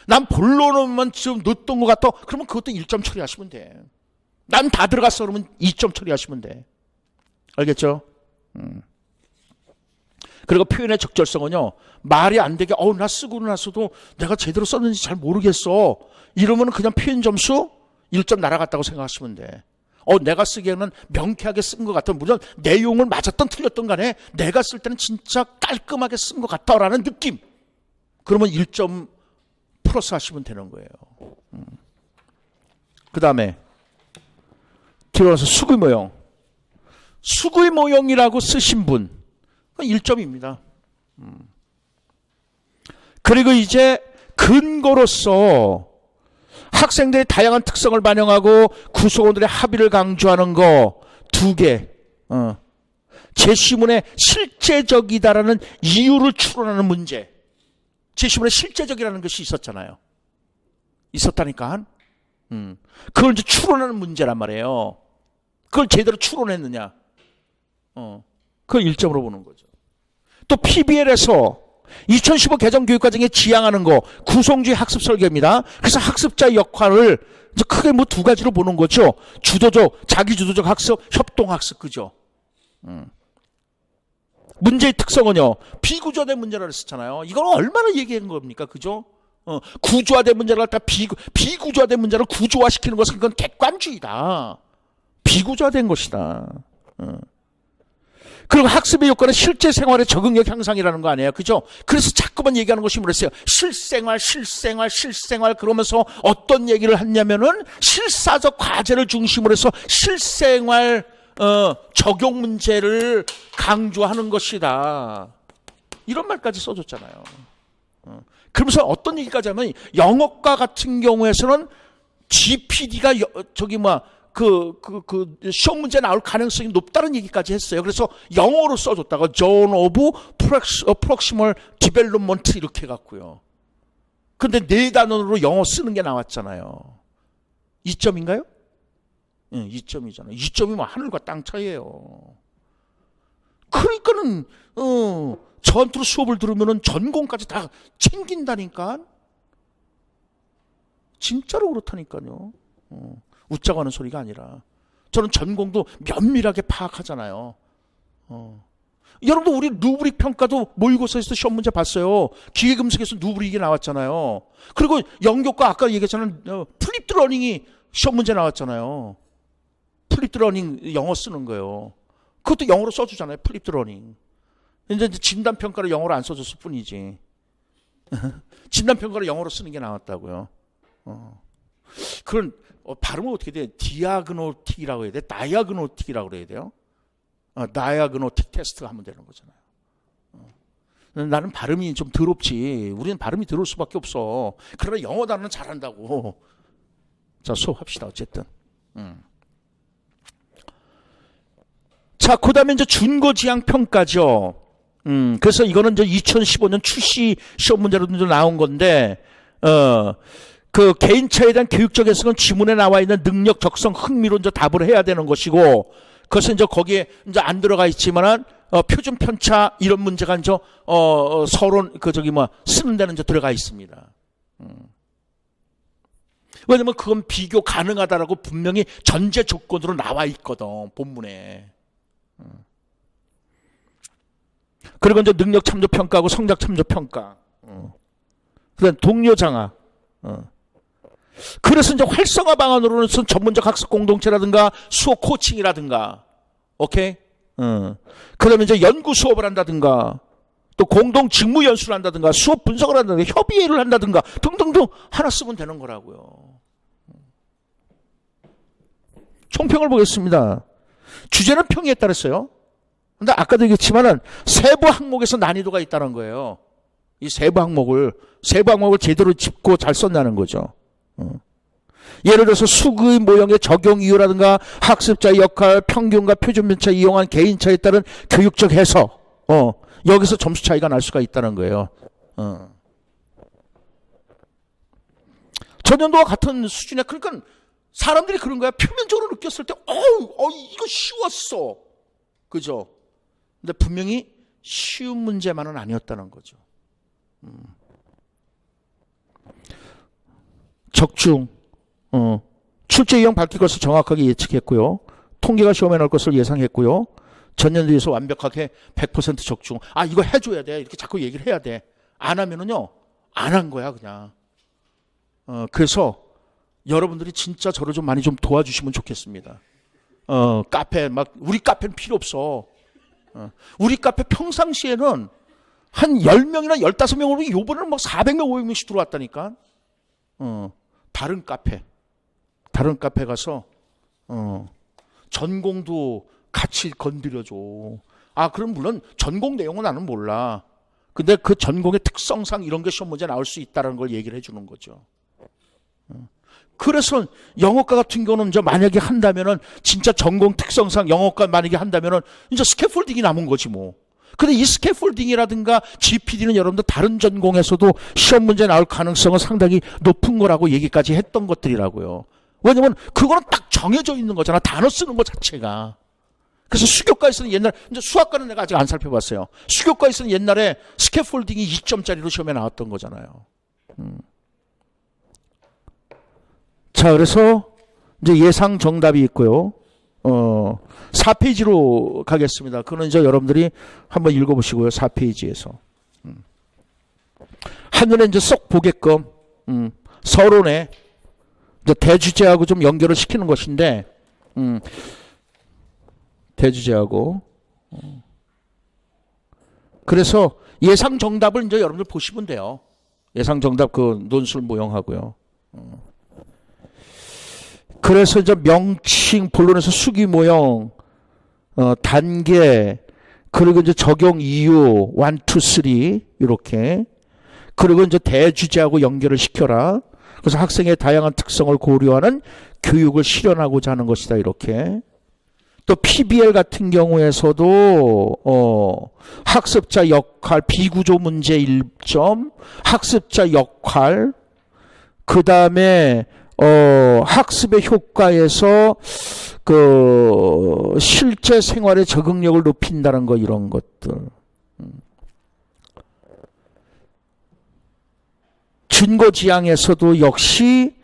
난 본론만 좀 넣었던 것 같아. 그러면 그것도 1점 처리하시면 돼. 난 다 들어갔어. 그러면 2점 처리하시면 돼. 알겠죠? 그리고 표현의 적절성은요, 말이 안 되게, 나 쓰고 나서도 내가 제대로 썼는지 잘 모르겠어. 이러면 그냥 표현 점수 1점 날아갔다고 생각하시면 돼. 내가 쓰기에는 명쾌하게 쓴 것 같아. 물론 내용을 맞았던 틀렸던 간에 내가 쓸 때는 진짜 깔끔하게 쓴 것 같다라는 느낌. 그러면 1점 플러스 하시면 되는 거예요. 그 다음에 뒤로 가서 수구 모형. 수구의 모형이라고 쓰신 분 1점입니다. 그리고 이제 근거로서 학생들의 다양한 특성을 반영하고 구성원들의 합의를 강조하는 거 2개. 제시문에 실제적이다라는 이유를 추론하는 문제. 제시문에 실제적이라는 것이 있었잖아요. 있었다니까. 그걸 이제 추론하는 문제란 말이에요. 그걸 제대로 추론했느냐. 그걸 1점으로 보는 거죠. 또 PBL에서 2015 개정교육과정에 지향하는 거 구성주의 학습 설계입니다. 그래서 학습자의 역할을 이제 크게 뭐 2가지로 보는 거죠. 주도적, 자기주도적 학습, 협동학습, 그죠? 문제의 특성은요, 비구조화된 문제라고 했었잖아요. 이걸 얼마나 얘기한 겁니까? 그죠? 구조화된 문제를 갖다 비구조화된 문제를 구조화시키는 것은 그건 객관주의다. 비구조화된 것이다. 그리고 학습의 요건은 실제 생활의 적응력 향상이라는 거 아니에요. 그죠? 그래서 자꾸만 얘기하는 것이 뭐랬어요? 실생활 그러면서 어떤 얘기를 했냐면은 실사적 과제를 중심으로 해서 실생활 적용 문제를 강조하는 것이다. 이런 말까지 써줬잖아요. 그러면서 어떤 얘기까지 하면 영어과 같은 경우에서는 GPD가 시험 문제 나올 가능성이 높다는 얘기까지 했어요. 그래서 영어로 써줬다가 Zone of Proximal Development 이렇게 해갖고요. 근데 4단원으로 영어 쓰는 게 나왔잖아요. 2점인가요? 네, 2점이잖아요. 2점이면 하늘과 땅 차이예요. 그러니까는 전투로 수업을 들으면은 전공까지 다 챙긴다니까. 진짜로 그렇다니까요. 웃자고 하는 소리가 아니라 저는 전공도 면밀하게 파악하잖아요. 여러분도 우리 루브릭 평가도 모의고사에서 시험 문제 봤어요. 기계금속에서 루브릭이 나왔잖아요. 그리고 영역과 아까 얘기했잖아요. 플립드 러닝이 시험 문제 나왔잖아요. 플립드 러닝 영어 쓰는 거예요. 그것도 영어로 써주잖아요. 플립드 러닝. 이제 진단평가를 영어로 안 써줬을 뿐이지. 진단평가를 영어로 쓰는 게 나왔다고요. 그런 발음은 어떻게 돼? 디아그노틱이라고 해야 돼? 다이아그노틱이라고 그래야 돼요? 다이아그노틱 테스트가 하면 되는 거잖아요. 나는 발음이 좀 더럽지. 우리는 발음이 더러울 수밖에 없어. 그러나 영어 단어는 잘한다고. 자, 수업합시다. 어쨌든. 자, 그 다음에 이제 준거지향 평가죠. 그래서 이거는 이제 2015년 출시 시험 문제로도 나온 건데, 그 개인차에 대한 교육적 해석은 지문에 나와 있는 능력, 적성, 흥미로 이제 답을 해야 되는 것이고, 그것은 이제 거기에 이제 안 들어가 있지만은, 표준 편차 이런 문제가 이제, 서론, 쓰는 데는 이제 들어가 있습니다. 왜냐면 그건 비교 가능하다라고 분명히 전제 조건으로 나와 있거든, 본문에. 그리고 이제 능력 참조 평가하고 성적 참조 평가. 그다음 동료 장악. 그래서 이제 활성화 방안으로는 전문적 학습 공동체라든가 수업 코칭이라든가, 오케이? 그다음에 이제 연구 수업을 한다든가, 또 공동 직무 연수를 한다든가, 수업 분석을 한다든가, 협의회를 한다든가 등등등 하나 쓰면 되는 거라고요. 총평을 보겠습니다. 주제는 평이에 따랐어요. 근데 아까도 얘기했지만은 세부 항목에서 난이도가 있다는 거예요. 이 세부 항목을 제대로 짚고 잘 썼다는 거죠. 예를 들어서 수의 모형의 적용 이유라든가 학습자의 역할, 평균과 표준 편차 이용한 개인차에 따른 교육적 해석, 여기서 점수 차이가 날 수가 있다는 거예요. 전년도와 같은 수준에, 그러니까 사람들이 그런 거야. 표면적으로 느꼈을 때, 이거 쉬웠어. 그죠? 근데 분명히 쉬운 문제만은 아니었다는 거죠. 적중, 출제 유형 밝힐 것을 정확하게 예측했고요. 통계가 시험에 나올 것을 예상했고요. 전년도에서 완벽하게 100% 적중. 이거 해줘야 돼. 이렇게 자꾸 얘기를 해야 돼. 안 하면은요, 안 한 거야, 그냥. 그래서 여러분들이 진짜 저를 좀 많이 좀 도와주시면 좋겠습니다. 카페, 우리 카페는 필요 없어. 우리 카페 평상시에는 한 10명이나 15명으로 요번에는 400명, 500명씩 들어왔다니까. 다른 카페 가서, 전공도 같이 건드려줘. 그럼 물론 전공 내용은 나는 몰라. 근데 그 전공의 특성상 이런 게 시험 문제 나올 수 있다는 걸 얘기를 해주는 거죠. 그래서 영어과 같은 경우는 이제 만약에 한다면은 진짜 전공 특성상 영어과 만약에 한다면은 이제 스캐폴딩이 남은 거지 뭐. 근데 이 스캐폴딩이라든가 GPD는 여러분들 다른 전공에서도 시험 문제 나올 가능성은 상당히 높은 거라고 얘기까지 했던 것들이라고요. 왜냐면 그거는 딱 정해져 있는 거잖아. 단어 쓰는 것 자체가. 그래서 수교과에서는 옛날에, 이제 수학과는 내가 아직 안 살펴봤어요. 수교과에서는 옛날에 스캐폴딩이 2점짜리로 시험에 나왔던 거잖아요. 자, 그래서 이제 예상 정답이 있고요. 4페이지로 가겠습니다. 그거는 이제 여러분들이 한번 읽어보시고요. 4페이지에서. 한눈에 이제 쏙 보게끔, 서론에 이제 대주제하고 좀 연결을 시키는 것인데, 대주제하고. 그래서 예상 정답을 이제 여러분들 보시면 돼요. 예상 정답 그 논술 모형하고요. 그래서 이제 명칭, 본론에서 수기 모형, 단계, 그리고 이제 적용 이유, 1, 2, 3, 이렇게. 그리고 이제 대주제하고 연결을 시켜라. 그래서 학생의 다양한 특성을 고려하는 교육을 실현하고자 하는 것이다, 이렇게. 또 PBL 같은 경우에서도, 학습자 역할, 비구조 문제 1점, 학습자 역할, 그 다음에, 학습의 효과에서 그 실제 생활의 적응력을 높인다는 거, 이런 것들. 준거지향에서도 역시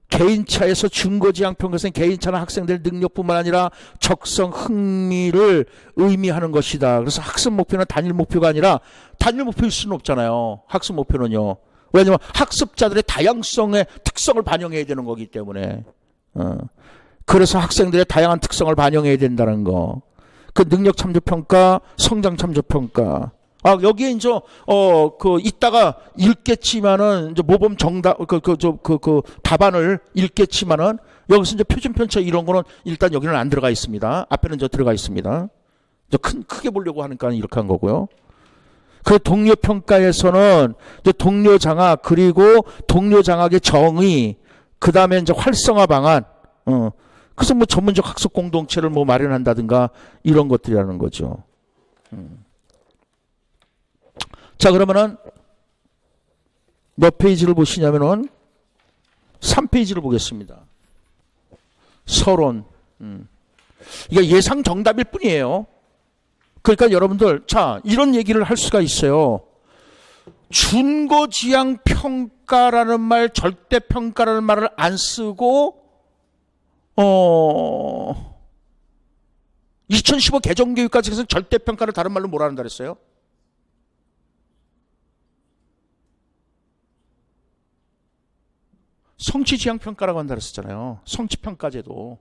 개인차에서 준거지향 평가에서는 개인차나 학생들의 능력뿐만 아니라 적성, 흥미를 의미하는 것이다. 그래서 학습 목표는 단일 목표가 아니라 단일 목표일 수는 없잖아요. 학습 목표는요. 왜냐하면 학습자들의 다양성의 특성을 반영해야 되는 거기 때문에. 그래서 학생들의 다양한 특성을 반영해야 된다는 거. 그 능력 참조 평가, 성장 참조 평가. 아, 여기에 이제, 이따가 읽겠지만은, 이제 모범 정답, 답안을 읽겠지만은, 여기서 이제 표준편차 이런 거는 일단 여기는 안 들어가 있습니다. 앞에는 저 들어가 있습니다. 크게 보려고 하니까 이렇게 한 거고요. 그 동료평가에서는 이제 동료장악, 그리고 동료장악의 정의, 그 다음에 이제 활성화 방안, 그래서 뭐 전문적 학습 공동체를 뭐 마련한다든가 이런 것들이라는 거죠. 자, 그러면은 몇 페이지를 보시냐면은 3페이지를 보겠습니다. 서론. 이게 예상 정답일 뿐이에요. 그러니까 여러분들, 자, 이런 얘기를 할 수가 있어요. 준고지향 평가라는 말, 절대평가라는 말을 안 쓰고 2015 개정교육과정에서 절대평가를 다른 말로 뭐라 한다 그랬어요? 성취지향평가라고 한다 그랬었잖아요. 성취평가제도.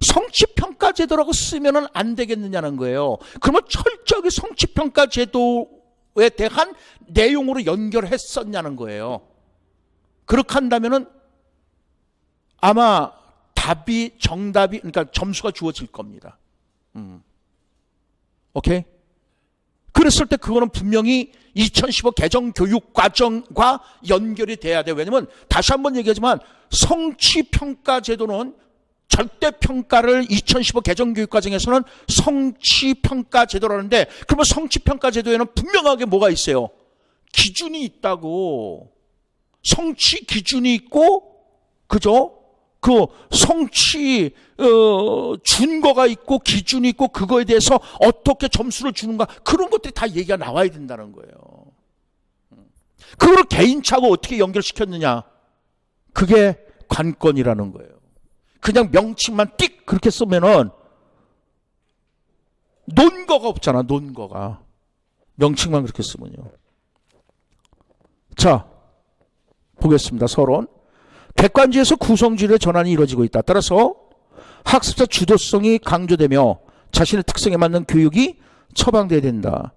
성취평가제도라고 쓰면은 안 되겠느냐는 거예요. 그러면 철저하게 성취평가제도에 대한 내용으로 연결했었냐는 거예요. 그렇게 한다면은 아마 정답이, 그러니까 점수가 주어질 겁니다. 오케이? 그랬을 때 그거는 분명히 2015 개정교육과정과 연결이 돼야 돼요. 왜냐면 다시 한번 얘기하지만 성취평가제도는 절대평가를 2015 개정교육과정에서는 성취평가제도라는데, 그러면 성취평가제도에는 분명하게 뭐가 있어요? 기준이 있다고. 성취 기준이 있고, 그죠? 그 성취 준거가 있고 기준이 있고 그거에 대해서 어떻게 점수를 주는가, 그런 것들이 다 얘기가 나와야 된다는 거예요. 그걸 개인차고 어떻게 연결시켰느냐, 그게 관건이라는 거예요. 그냥 명칭만 띡 그렇게 쓰면은 논거가 없잖아. 논거가. 명칭만 그렇게 쓰면요. 자, 보겠습니다. 서론. 객관지에서 구성지의 전환이 이루어지고 있다. 따라서 학습자 주도성이 강조되며 자신의 특성에 맞는 교육이 처방돼야 된다.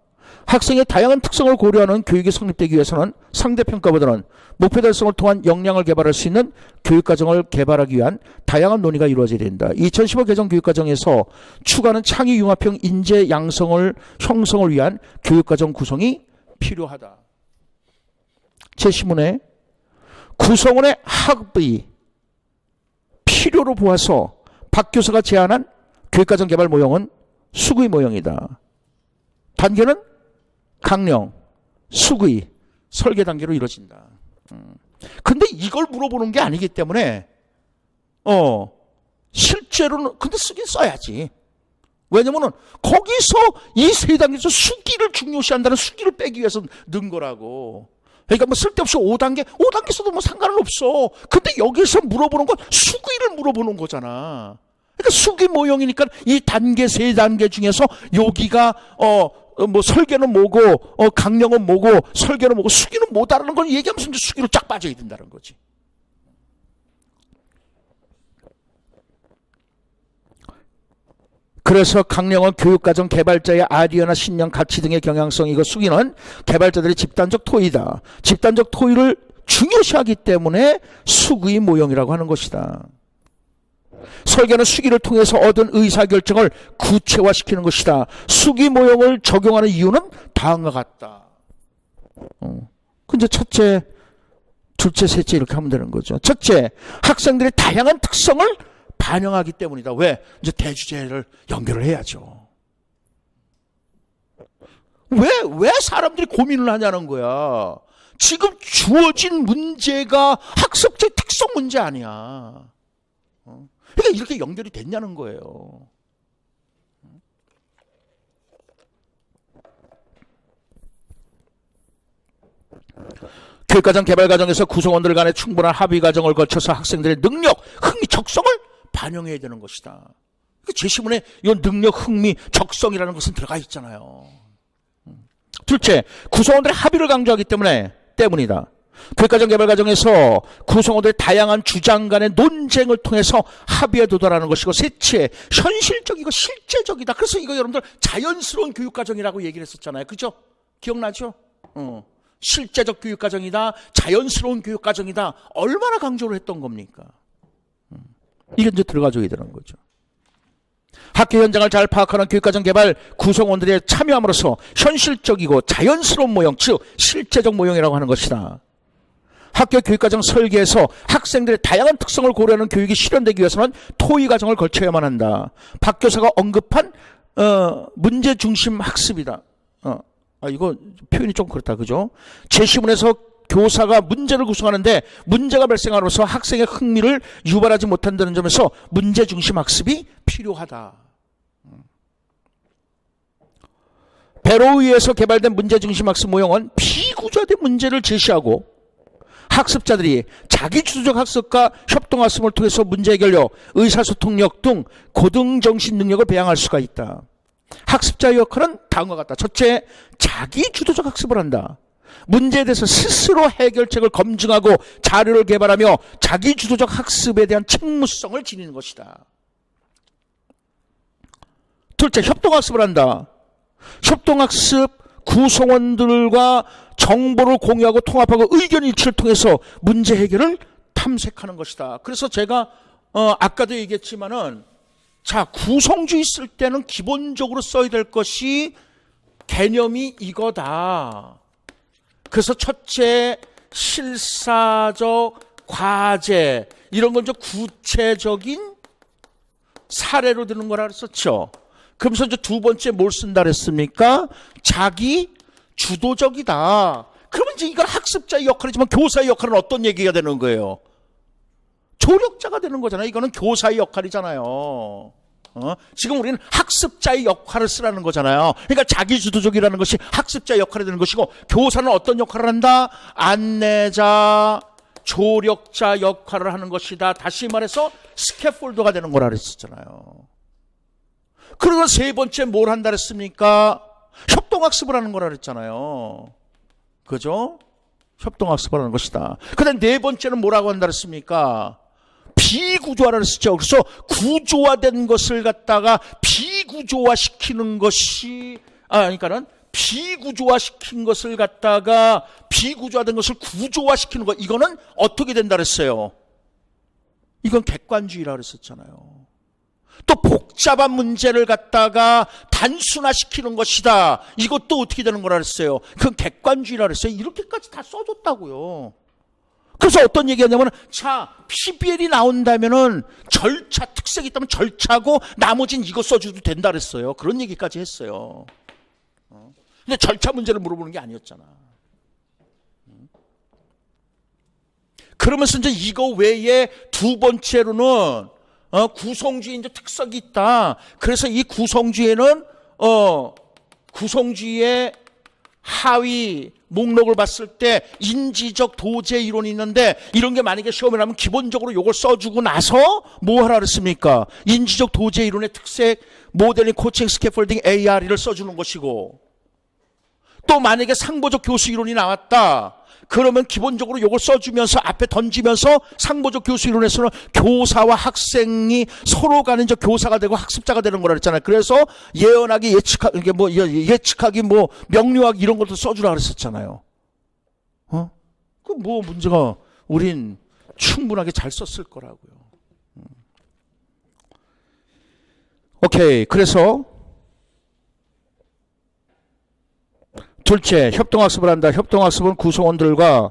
학생의 다양한 특성을 고려하는 교육이 성립되기 위해서는 상대평가보다는 목표 달성을 통한 역량을 개발할 수 있는 교육과정을 개발하기 위한 다양한 논의가 이루어져야 된다. 2015 개정 교육과정에서 추가하는 창의 융합형 인재 양성을 형성을 위한 교육과정 구성이 필요하다. 제10문에 구성원의 학업의 필요로 보아서 박 교수가 제안한 교육과정 개발 모형은 수구의 모형이다. 단계는 강령, 수구의, 설계 단계로 이루어진다. 근데 이걸 물어보는 게 아니기 때문에 실제로는 근데 쓰긴 써야지. 왜냐면은 거기서 이 세 단계에서 수기를 중요시한다는 수기를 빼기 위해서 넣은 거라고. 그러니까 뭐 쓸데없이 5단계 써도 뭐 상관은 없어. 근데 여기서 물어보는 건 수기를 물어보는 거잖아. 그러니까 수기 모형이니까 이 단계, 세 단계 중에서 여기가 뭐 설계는 뭐고, 강령은 뭐고, 설계는 뭐고, 수기는 뭐다라는 걸 얘기하면서 이제 수기로 쫙 빠져야 된다는 거지. 그래서 강령은 교육과정 개발자의 아이디어나 신념, 가치 등의 경향성이고, 수기는 개발자들의 집단적 토의다. 집단적 토의를 중요시하기 때문에 수기의 모형이라고 하는 것이다. 설계는 수기를 통해서 얻은 의사결정을 구체화시키는 것이다. 수기 모형을 적용하는 이유는 다음과 같다. 근데 첫째, 둘째, 셋째 이렇게 하면 되는 거죠. 첫째, 학생들의 다양한 특성을 반영하기 때문이다. 왜? 이제 대주제를 연결을 해야죠. 왜 사람들이 고민을 하냐는 거야. 지금 주어진 문제가 학습적 특성 문제 아니야. 그러니까 이렇게 연결이 됐냐는 거예요. 교육과정 개발 과정에서 구성원들 간의 충분한 합의 과정을 거쳐서 학생들의 능력, 흥미, 적성을 반영해야 되는 것이다. 제시문에 이 능력, 흥미, 적성이라는 것은 들어가 있잖아요. 둘째, 구성원들의 합의를 강조하기 때문이다. 교육과정 개발 과정에서 구성원들의 다양한 주장 간의 논쟁을 통해서 합의에 도달하는 것이고, 셋째, 현실적이고 실제적이다. 그래서 이거 여러분들 자연스러운 교육과정이라고 얘기를 했었잖아요. 그죠? 기억나죠? 실제적 교육과정이다, 자연스러운 교육과정이다, 얼마나 강조를 했던 겁니까? 이게 이제 들어가줘야 되는 거죠. 학교 현장을 잘 파악하는 교육과정 개발 구성원들의 참여함으로써 현실적이고 자연스러운 모형, 즉 실제적 모형이라고 하는 것이다. 학교 교육과정 설계에서 학생들의 다양한 특성을 고려하는 교육이 실현되기 위해서는 토의 과정을 거쳐야만 한다. 박 교사가 언급한 문제 중심 학습이다. 이거 표현이 좀 그렇다, 그죠? 제시문에서 교사가 문제를 구성하는데 문제가 발생함으로써 학생의 흥미를 유발하지 못한다는 점에서 문제 중심 학습이 필요하다. 베로우에서 개발된 문제 중심 학습 모형은 비구조화된 문제를 제시하고 학습자들이 자기주도적 학습과 협동학습을 통해서 문제 해결력, 의사소통력 등 고등정신 능력을 배양할 수가 있다. 학습자의 역할은 다음과 같다. 첫째, 자기주도적 학습을 한다. 문제에 대해서 스스로 해결책을 검증하고 자료를 개발하며 자기주도적 학습에 대한 책무성을 지니는 것이다. 둘째, 협동학습을 한다. 협동학습 구성원들과 정보를 공유하고 통합하고 의견 일치를 통해서 문제 해결을 탐색하는 것이다. 그래서 제가 아까도 얘기했지만은 자, 구성주의 쓸 때는 기본적으로 써야 될 것이 개념이 이거다. 그래서 첫째, 실사적 과제, 이런 건 좀 구체적인 사례로 드는 거라 그랬었죠. 그러면서 이제 두 번째 뭘 쓴다 그랬습니까? 자기 주도적이다. 그러면 이제 이건 학습자의 역할이지만 교사의 역할은 어떤 얘기가 되는 거예요? 조력자가 되는 거잖아요. 이거는 교사의 역할이잖아요. 지금 우리는 학습자의 역할을 쓰라는 거잖아요. 그러니까 자기주도적이라는 것이 학습자의 역할이 되는 것이고, 교사는 어떤 역할을 한다? 안내자, 조력자 역할을 하는 것이다. 다시 말해서 스캐폴더가 되는 거라 그랬었잖아요. 그리고 세 번째 뭘 한다 그랬습니까? 협동학습을 하는 거라 그랬잖아요. 그죠? 협동학습을 하는 것이다. 그 다음 네 번째는 뭐라고 한다 그랬습니까? 비구조화를 했었죠. 그래서 구조화된 것을 갖다가 비구조화시키는 것이, 그러니까는 비구조화시킨 것을 갖다가 비구조화된 것을 구조화시키는 것, 이거는 어떻게 된다 그랬어요? 이건 객관주의라 그랬었잖아요. 또 복잡한 문제를 갖다가 단순화시키는 것이다. 이것도 어떻게 되는 거라 그랬어요? 그건 객관주의라 그랬어요. 이렇게까지 다 써줬다고요. 그래서 어떤 얘기하냐면, 자, PBL이 나온다면은 절차, 특색이 있다면 절차고 나머지는 이거 써줘도 된다 그랬어요. 그런 얘기까지 했어요. 근데 절차 문제를 물어보는 게 아니었잖아. 그러면서 이제 이거 외에 두 번째로는 구성주의 이제 특색이 있다. 그래서 이 구성주의는 구성주의의 하위 목록을 봤을 때 인지적 도제 이론이 있는데, 이런 게 만약에 시험에 나면 기본적으로 이걸 써주고 나서 뭐 하라 그랬습니까? 인지적 도제 이론의 특색, 모델링, 코칭, 스캐폴딩, ARE를 써주는 것이고, 또 만약에 상보적 교수 이론이 나왔다. 그러면 기본적으로 이걸 써주면서 앞에 던지면서 상보적 교수 이론에서는 교사와 학생이 서로 간에 이제 교사가 되고 학습자가 되는 거라 그랬잖아요. 그래서 예언하기, 예측하기, 명료하기 이런 것도 써주라 그랬었잖아요. 그 뭐 문제가, 우린 충분하게 잘 썼을 거라고요. 오케이. 그래서 둘째, 협동학습을 한다. 협동학습 구성원들과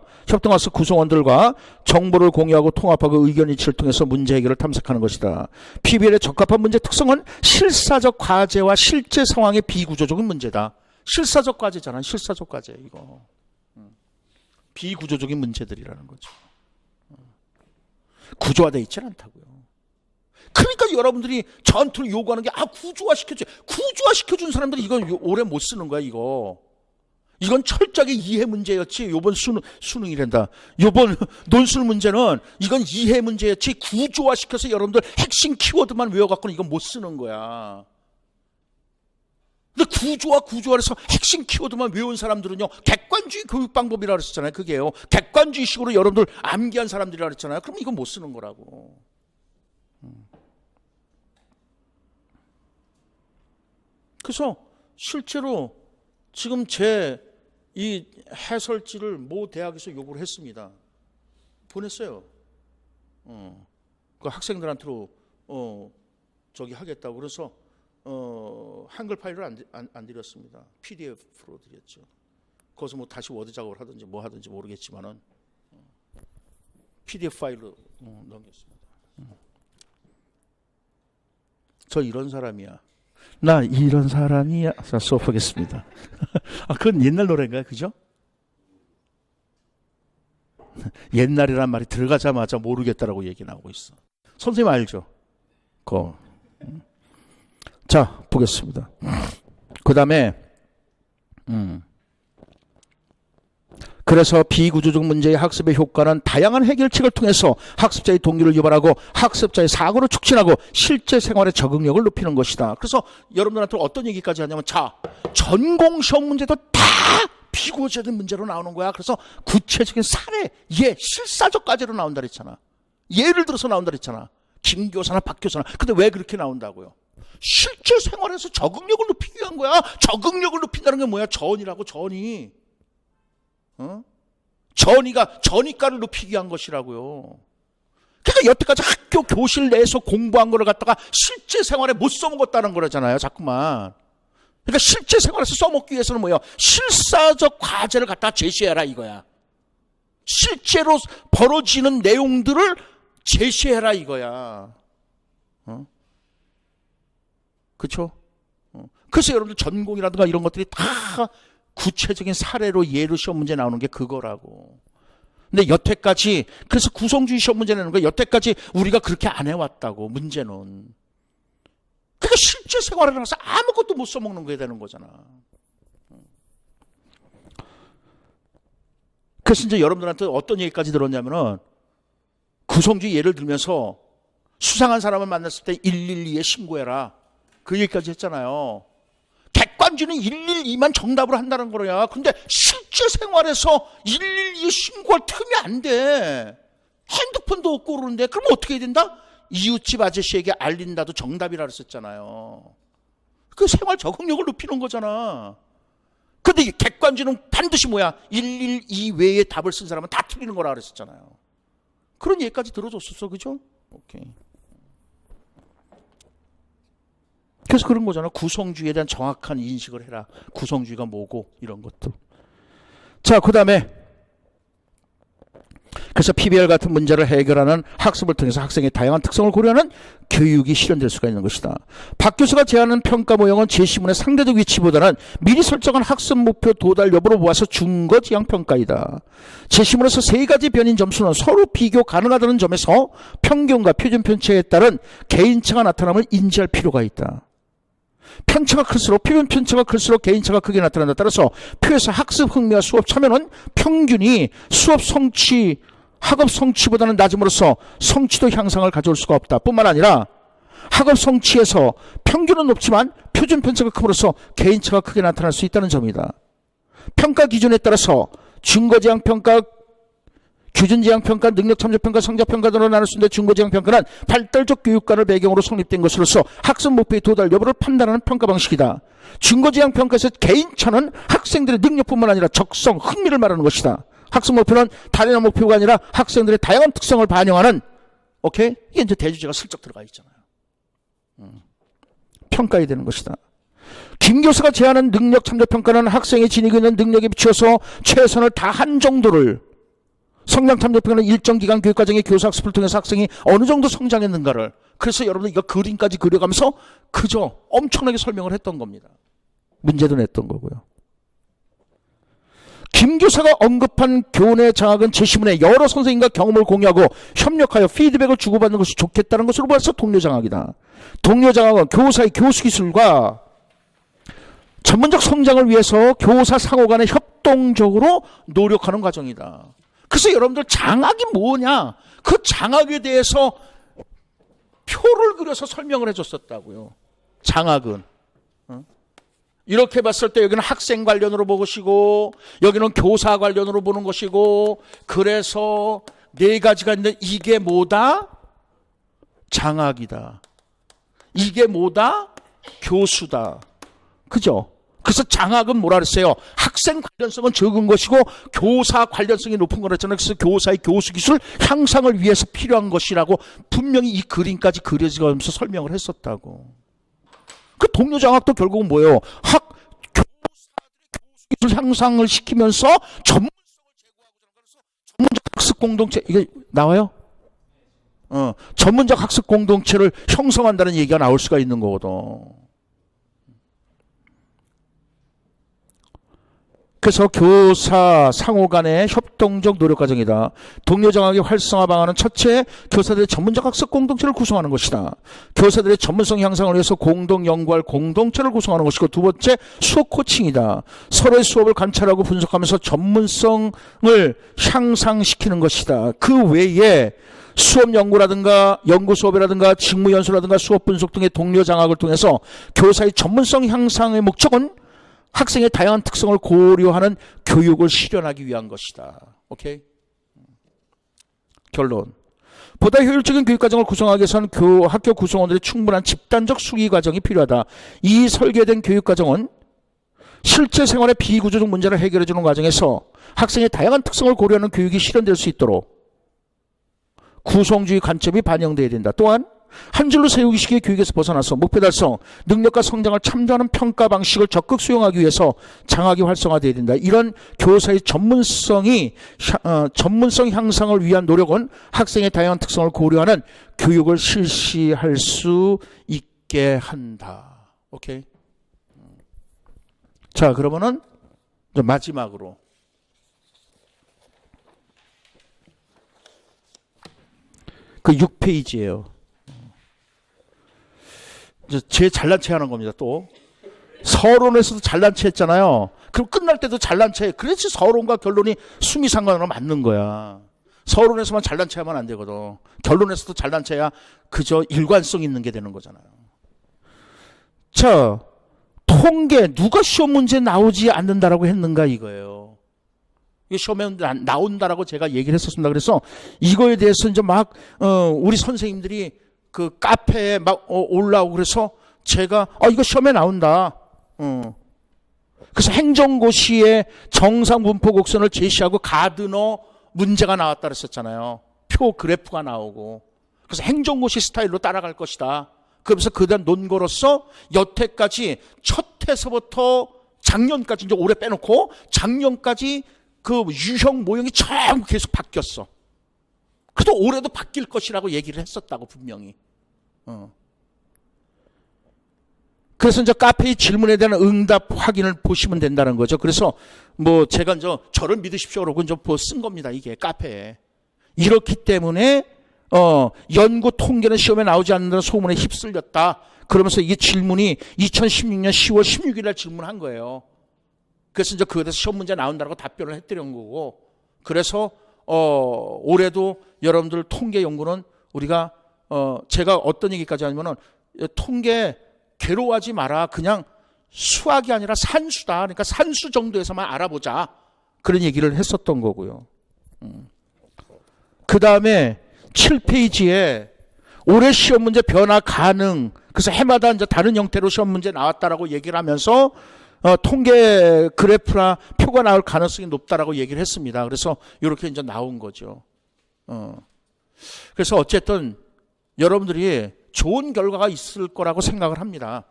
정보를 공유하고 통합하고 의견 일치를 통해서 문제 해결을 탐색하는 것이다. PBL의 적합한 문제 특성은 실사적 과제와 실제 상황의 비구조적인 문제다. 실사적 과제잖아. 실사적 과제 이거. 비구조적인 문제들이라는 거죠. 구조화되어 있지는 않다고요. 그러니까 여러분들이 저한테 요구하는 게 구조화시켜줘. 구조화시켜준 사람들이 이건 오래 못 쓰는 거야 이거. 이건 철저하게 이해 문제였지. 요번 수능이란다. 요번 논술 문제는 이건 이해 문제였지. 구조화시켜서 여러분들 핵심 키워드만 외워갖고는 이건 못 쓰는 거야. 근데 구조화해서 핵심 키워드만 외운 사람들은요, 객관주의 교육 방법이라 그랬잖아요. 그게요. 객관주의식으로 여러분들 암기한 사람들이라 그랬잖아요. 그럼 이건 못 쓰는 거라고. 그래서 실제로 지금 제 이 해설지를 모 대학에서 요구를 했습니다. 보냈어요. 그 학생들한테로 저기 하겠다고 그래서 한글 파일을 안 드렸습니다. PDF로 드렸죠. 거기서 뭐 다시 워드 작업을 하든지 뭐 하든지 모르겠지만은 PDF 파일로 넘겼습니다. 저 이런 사람이야. 나 이런 사람이야. 자, 수업하겠습니다. 아, 그건 옛날 노래인가요? 그죠? 옛날이란 말이 들어가자마자 모르겠다라고 얘기 나오고 있어. 선생님 알죠? 자, 보겠습니다. 그 다음에 그래서 비구조적 문제의 학습의 효과는 다양한 해결책을 통해서 학습자의 동기를 유발하고 학습자의 사고를 촉진하고 실제 생활의 적응력을 높이는 것이다. 그래서 여러분들한테 어떤 얘기까지 하냐면, 자, 전공시험 문제도 다 비구조적인 문제로 나오는 거야. 그래서 구체적인 사례, 실사적 과제로 나온다 그랬잖아. 예를 들어서 나온다 그랬잖아. 김교사나 박교사나. 근데 왜 그렇게 나온다고요? 실제 생활에서 적응력을 높이기 위한 거야. 적응력을 높인다는 게 뭐야? 전이라고, 전이. 전이가를 높이기 위한 것이라고요. 그러니까 여태까지 학교 교실 내에서 공부한 거를 갖다가 실제 생활에 못 써먹었다는 거잖아요. 자꾸만. 그러니까 실제 생활에서 써먹기 위해서는 뭐예요? 실사적 과제를 갖다 제시해라 이거야. 실제로 벌어지는 내용들을 제시해라 이거야. 그렇죠? 그래서 여러분들 전공이라든가 이런 것들이 다 구체적인 사례로 예로 시험 문제 나오는 게 그거라고. 근데 여태까지, 그래서 구성주의 시험 문제 내는 거 여태까지 우리가 그렇게 안 해왔다고, 문제는. 그러니까 실제 생활에 나가서 아무것도 못 써먹는 거야 되는 거잖아. 그래서 이제 여러분들한테 어떤 얘기까지 들었냐면은, 구성주의 예를 들면서 수상한 사람을 만났을 때 112에 신고해라. 그 얘기까지 했잖아요. 객관주의는 112만 정답으로 한다는 거야. 근데 실제 생활에서 112에 신고할 틈이 안 돼. 핸드폰도 없고 그러는데 그럼 어떻게 해야 된다? 이웃집 아저씨에게 알린다도 정답이라 그랬었잖아요. 그 생활 적응력을 높이는 거잖아. 근데 이 객관주의는 반드시 뭐야? 112 외에 답을 쓴 사람은 다 틀리는 거라 그랬었잖아요. 그런 얘기까지 들어줬었어. 그죠? 오케이. 그래서 그런 거잖아. 구성주의에 대한 정확한 인식을 해라. 구성주의가 뭐고 이런 것도. 자, 그 다음에 그래서 PBL 같은 문제를 해결하는 학습을 통해서 학생의 다양한 특성을 고려하는 교육이 실현될 수가 있는 것이다. 박 교수가 제안하는 평가 모형은 제시문의 상대적 위치보다는 미리 설정한 학습 목표 도달 여부를 모아서 준거 지향 평가이다. 제시문에서 세 가지 변인 점수는 서로 비교 가능하다는 점에서 평균과 표준 편차에 따른 개인차가 나타남을 인지할 필요가 있다. 편차가 클수록, 표준 편차가 클수록 개인차가 크게 나타난다. 따라서 표에서 학습 흥미와 수업 참여는 평균이 수업 성취, 학업 성취보다는 낮음으로써 성취도 향상을 가져올 수가 없다. 뿐만 아니라 학업 성취에서 평균은 높지만 표준 편차가 큼으로써 개인차가 크게 나타날 수 있다는 점이다. 평가 기준에 따라서 준거지향 평가, 규준지향 평가, 능력참조 평가, 성적 평가 등으로 나눌 수 있는데 준거지향 평가는 발달적 교육관을 배경으로 성립된 것으로서 학습 목표의 도달 여부를 판단하는 평가 방식이다. 준거지향 평가에서 개인차는 학생들의 능력뿐만 아니라 적성, 흥미를 말하는 것이다. 학습 목표는 단연한 목표가 아니라 학생들의 다양한 특성을 반영하는, 오케이? 이게 이제 대주제가 슬쩍 들어가 있잖아요. 평가해야 되는 것이다. 김 교수가 제안한 능력 참조 평가는 학생이 지니고 있는 능력에 비추어서 최선을 다한 정도를, 성장 참조 평가는 일정 기간 교육 과정의 교사 학습을 통해서 학생이 어느 정도 성장했는가를, 그래서 여러분들 이거 그림까지 그려가면서 그저 엄청나게 설명을 했던 겁니다. 문제도 냈던 거고요. 김 교사가 언급한 교내 장학은 제시문에 여러 선생님과 경험을 공유하고 협력하여 피드백을 주고받는 것이 좋겠다는 것으로 봐서 동료 장학이다. 동료 장학은 교사의 교수 기술과 전문적 성장을 위해서 교사 상호 간에 협동적으로 노력하는 과정이다. 그래서 여러분들 장학이 뭐냐? 그 장학에 대해서 표를 그려서 설명을 해줬었다고요. 장학은. 이렇게 봤을 때 여기는 학생 관련으로 보는 것이고 여기는 교사 관련으로 보는 것이고, 그래서 네 가지가 있는데 이게 뭐다? 장학이다. 이게 뭐다? 교수다. 그죠? 그래서 장학은 뭐라 그랬어요? 학생 관련성은 적은 것이고 교사 관련성이 높은 거랬잖아요. 그래서 교사의 교수 기술 향상을 위해서 필요한 것이라고 분명히 이 그림까지 그려지면서 설명을 했었다고. 그 동료 장학도 결국은 뭐예요? 교사들의 교수 기술 향상을 시키면서 전문성을 제고하고 그래서 전문적 학습 공동체 이게 나와요? 전문적 학습 공동체를 형성한다는 얘기가 나올 수가 있는 거거든. 그래서 교사 상호 간의 협동적 노력 과정이다. 동료 장학의 활성화 방안은 첫째, 교사들의 전문적 학습 공동체를 구성하는 것이다. 교사들의 전문성 향상을 위해서 공동 연구할 공동체를 구성하는 것이고, 두 번째, 수업 코칭이다. 서로의 수업을 관찰하고 분석하면서 전문성을 향상시키는 것이다. 그 외에 수업 연구라든가 연구 수업이라든가 직무 연수라든가 수업 분석 등의 동료 장학을 통해서 교사의 전문성 향상의 목적은 학생의 다양한 특성을 고려하는 교육을 실현하기 위한 것이다. 오케이? 결론. 보다 효율적인 교육과정을 구성하기 위해서는 학교 구성원들의 충분한 집단적 수기 과정이 필요하다. 이 설계된 교육과정은 실제 생활의 비구조적 문제를 해결해주는 과정에서 학생의 다양한 특성을 고려하는 교육이 실현될 수 있도록 구성주의 관점이 반영되어야 된다. 또한 한 줄로 세우기 식의 교육에서 벗어나서 목표 달성, 능력과 성장을 참조하는 평가 방식을 적극 수용하기 위해서 장학이 활성화되어야 된다. 이런 교사의 전문성 향상을 위한 노력은 학생의 다양한 특성을 고려하는 교육을 실시할 수 있게 한다. 오케이? 자, 그러면은 마지막으로 그 6페이지예요. 제 잘난 체 하는 겁니다. 또 서론에서도 잘난 체 했잖아요. 그럼 끝날 때도 잘난 체. 그래서 서론과 결론이 수미상관으로 맞는 거야. 서론에서만 잘난 체 하면 안 되거든. 결론에서도 잘난 체야 그저 일관성 있는 게 되는 거잖아요. 자, 통계 누가 시험 문제 나오지 않는다라고 했는가 이거예요. 이게 시험에 나온다라고 제가 얘기를 했었습니다. 그래서 이거에 대해서 이제 막 우리 선생님들이 그 카페에 막 올라오고 그래서 제가 이거 시험에 나온다. 그래서 행정고시에 정상 분포 곡선을 제시하고 가드너 문제가 나왔다 그랬었잖아요. 표 그래프가 나오고. 그래서 행정고시 스타일로 따라갈 것이다. 그러면서 그다음 논거로서 여태까지 첫 해서부터 작년까지 이제 올해 빼놓고 작년까지 그 유형 모형이 전부 계속 바뀌었어. 그래도 올해도 바뀔 것이라고 얘기를 했었다고 분명히. 그래서 이제 카페의 질문에 대한 응답 확인을 보시면 된다는 거죠. 그래서 뭐 제가 이제 저를 믿으십시오 그러고 이제 쓴 겁니다. 이게 카페에. 이렇기 때문에 연구 통계는 시험에 나오지 않는다는 소문에 휩쓸렸다. 그러면서 이게 질문이 2016년 10월 16일 날 질문한 거예요. 그래서 이제 그에 대해서 시험 문제 나온다고 답변을 해드린 거고. 그래서 올해도 여러분들 통계 연구는 우리가 제가 어떤 얘기까지 하냐면은 통계 괴로워하지 마라. 그냥 수학이 아니라 산수다. 그러니까 산수 정도에서만 알아보자. 그런 얘기를 했었던 거고요. 그 다음에 7페이지에 올해 시험 문제 변화 가능. 그래서 해마다 이제 다른 형태로 시험 문제 나왔다라고 얘기를 하면서 통계 그래프나 표가 나올 가능성이 높다라고 얘기를 했습니다. 그래서 이렇게 이제 나온 거죠. 그래서 어쨌든 여러분들이 좋은 결과가 있을 거라고 생각을 합니다.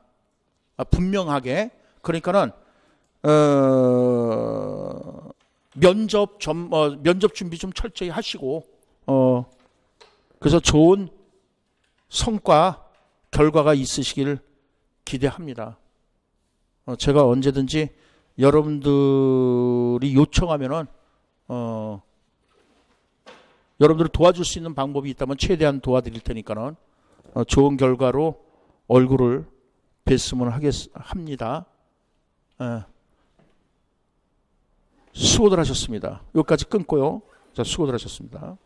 분명하게. 그러니까는 면접 준비 좀 철저히 하시고 그래서 좋은 성과 결과가 있으시길 기대합니다. 제가 언제든지 여러분들이 요청하면은 여러분들을 도와줄 수 있는 방법이 있다면 최대한 도와드릴 테니까는 좋은 결과로 얼굴을 뵀으면 합니다. 수고들 하셨습니다. 여기까지 끊고요. 자, 수고들 하셨습니다.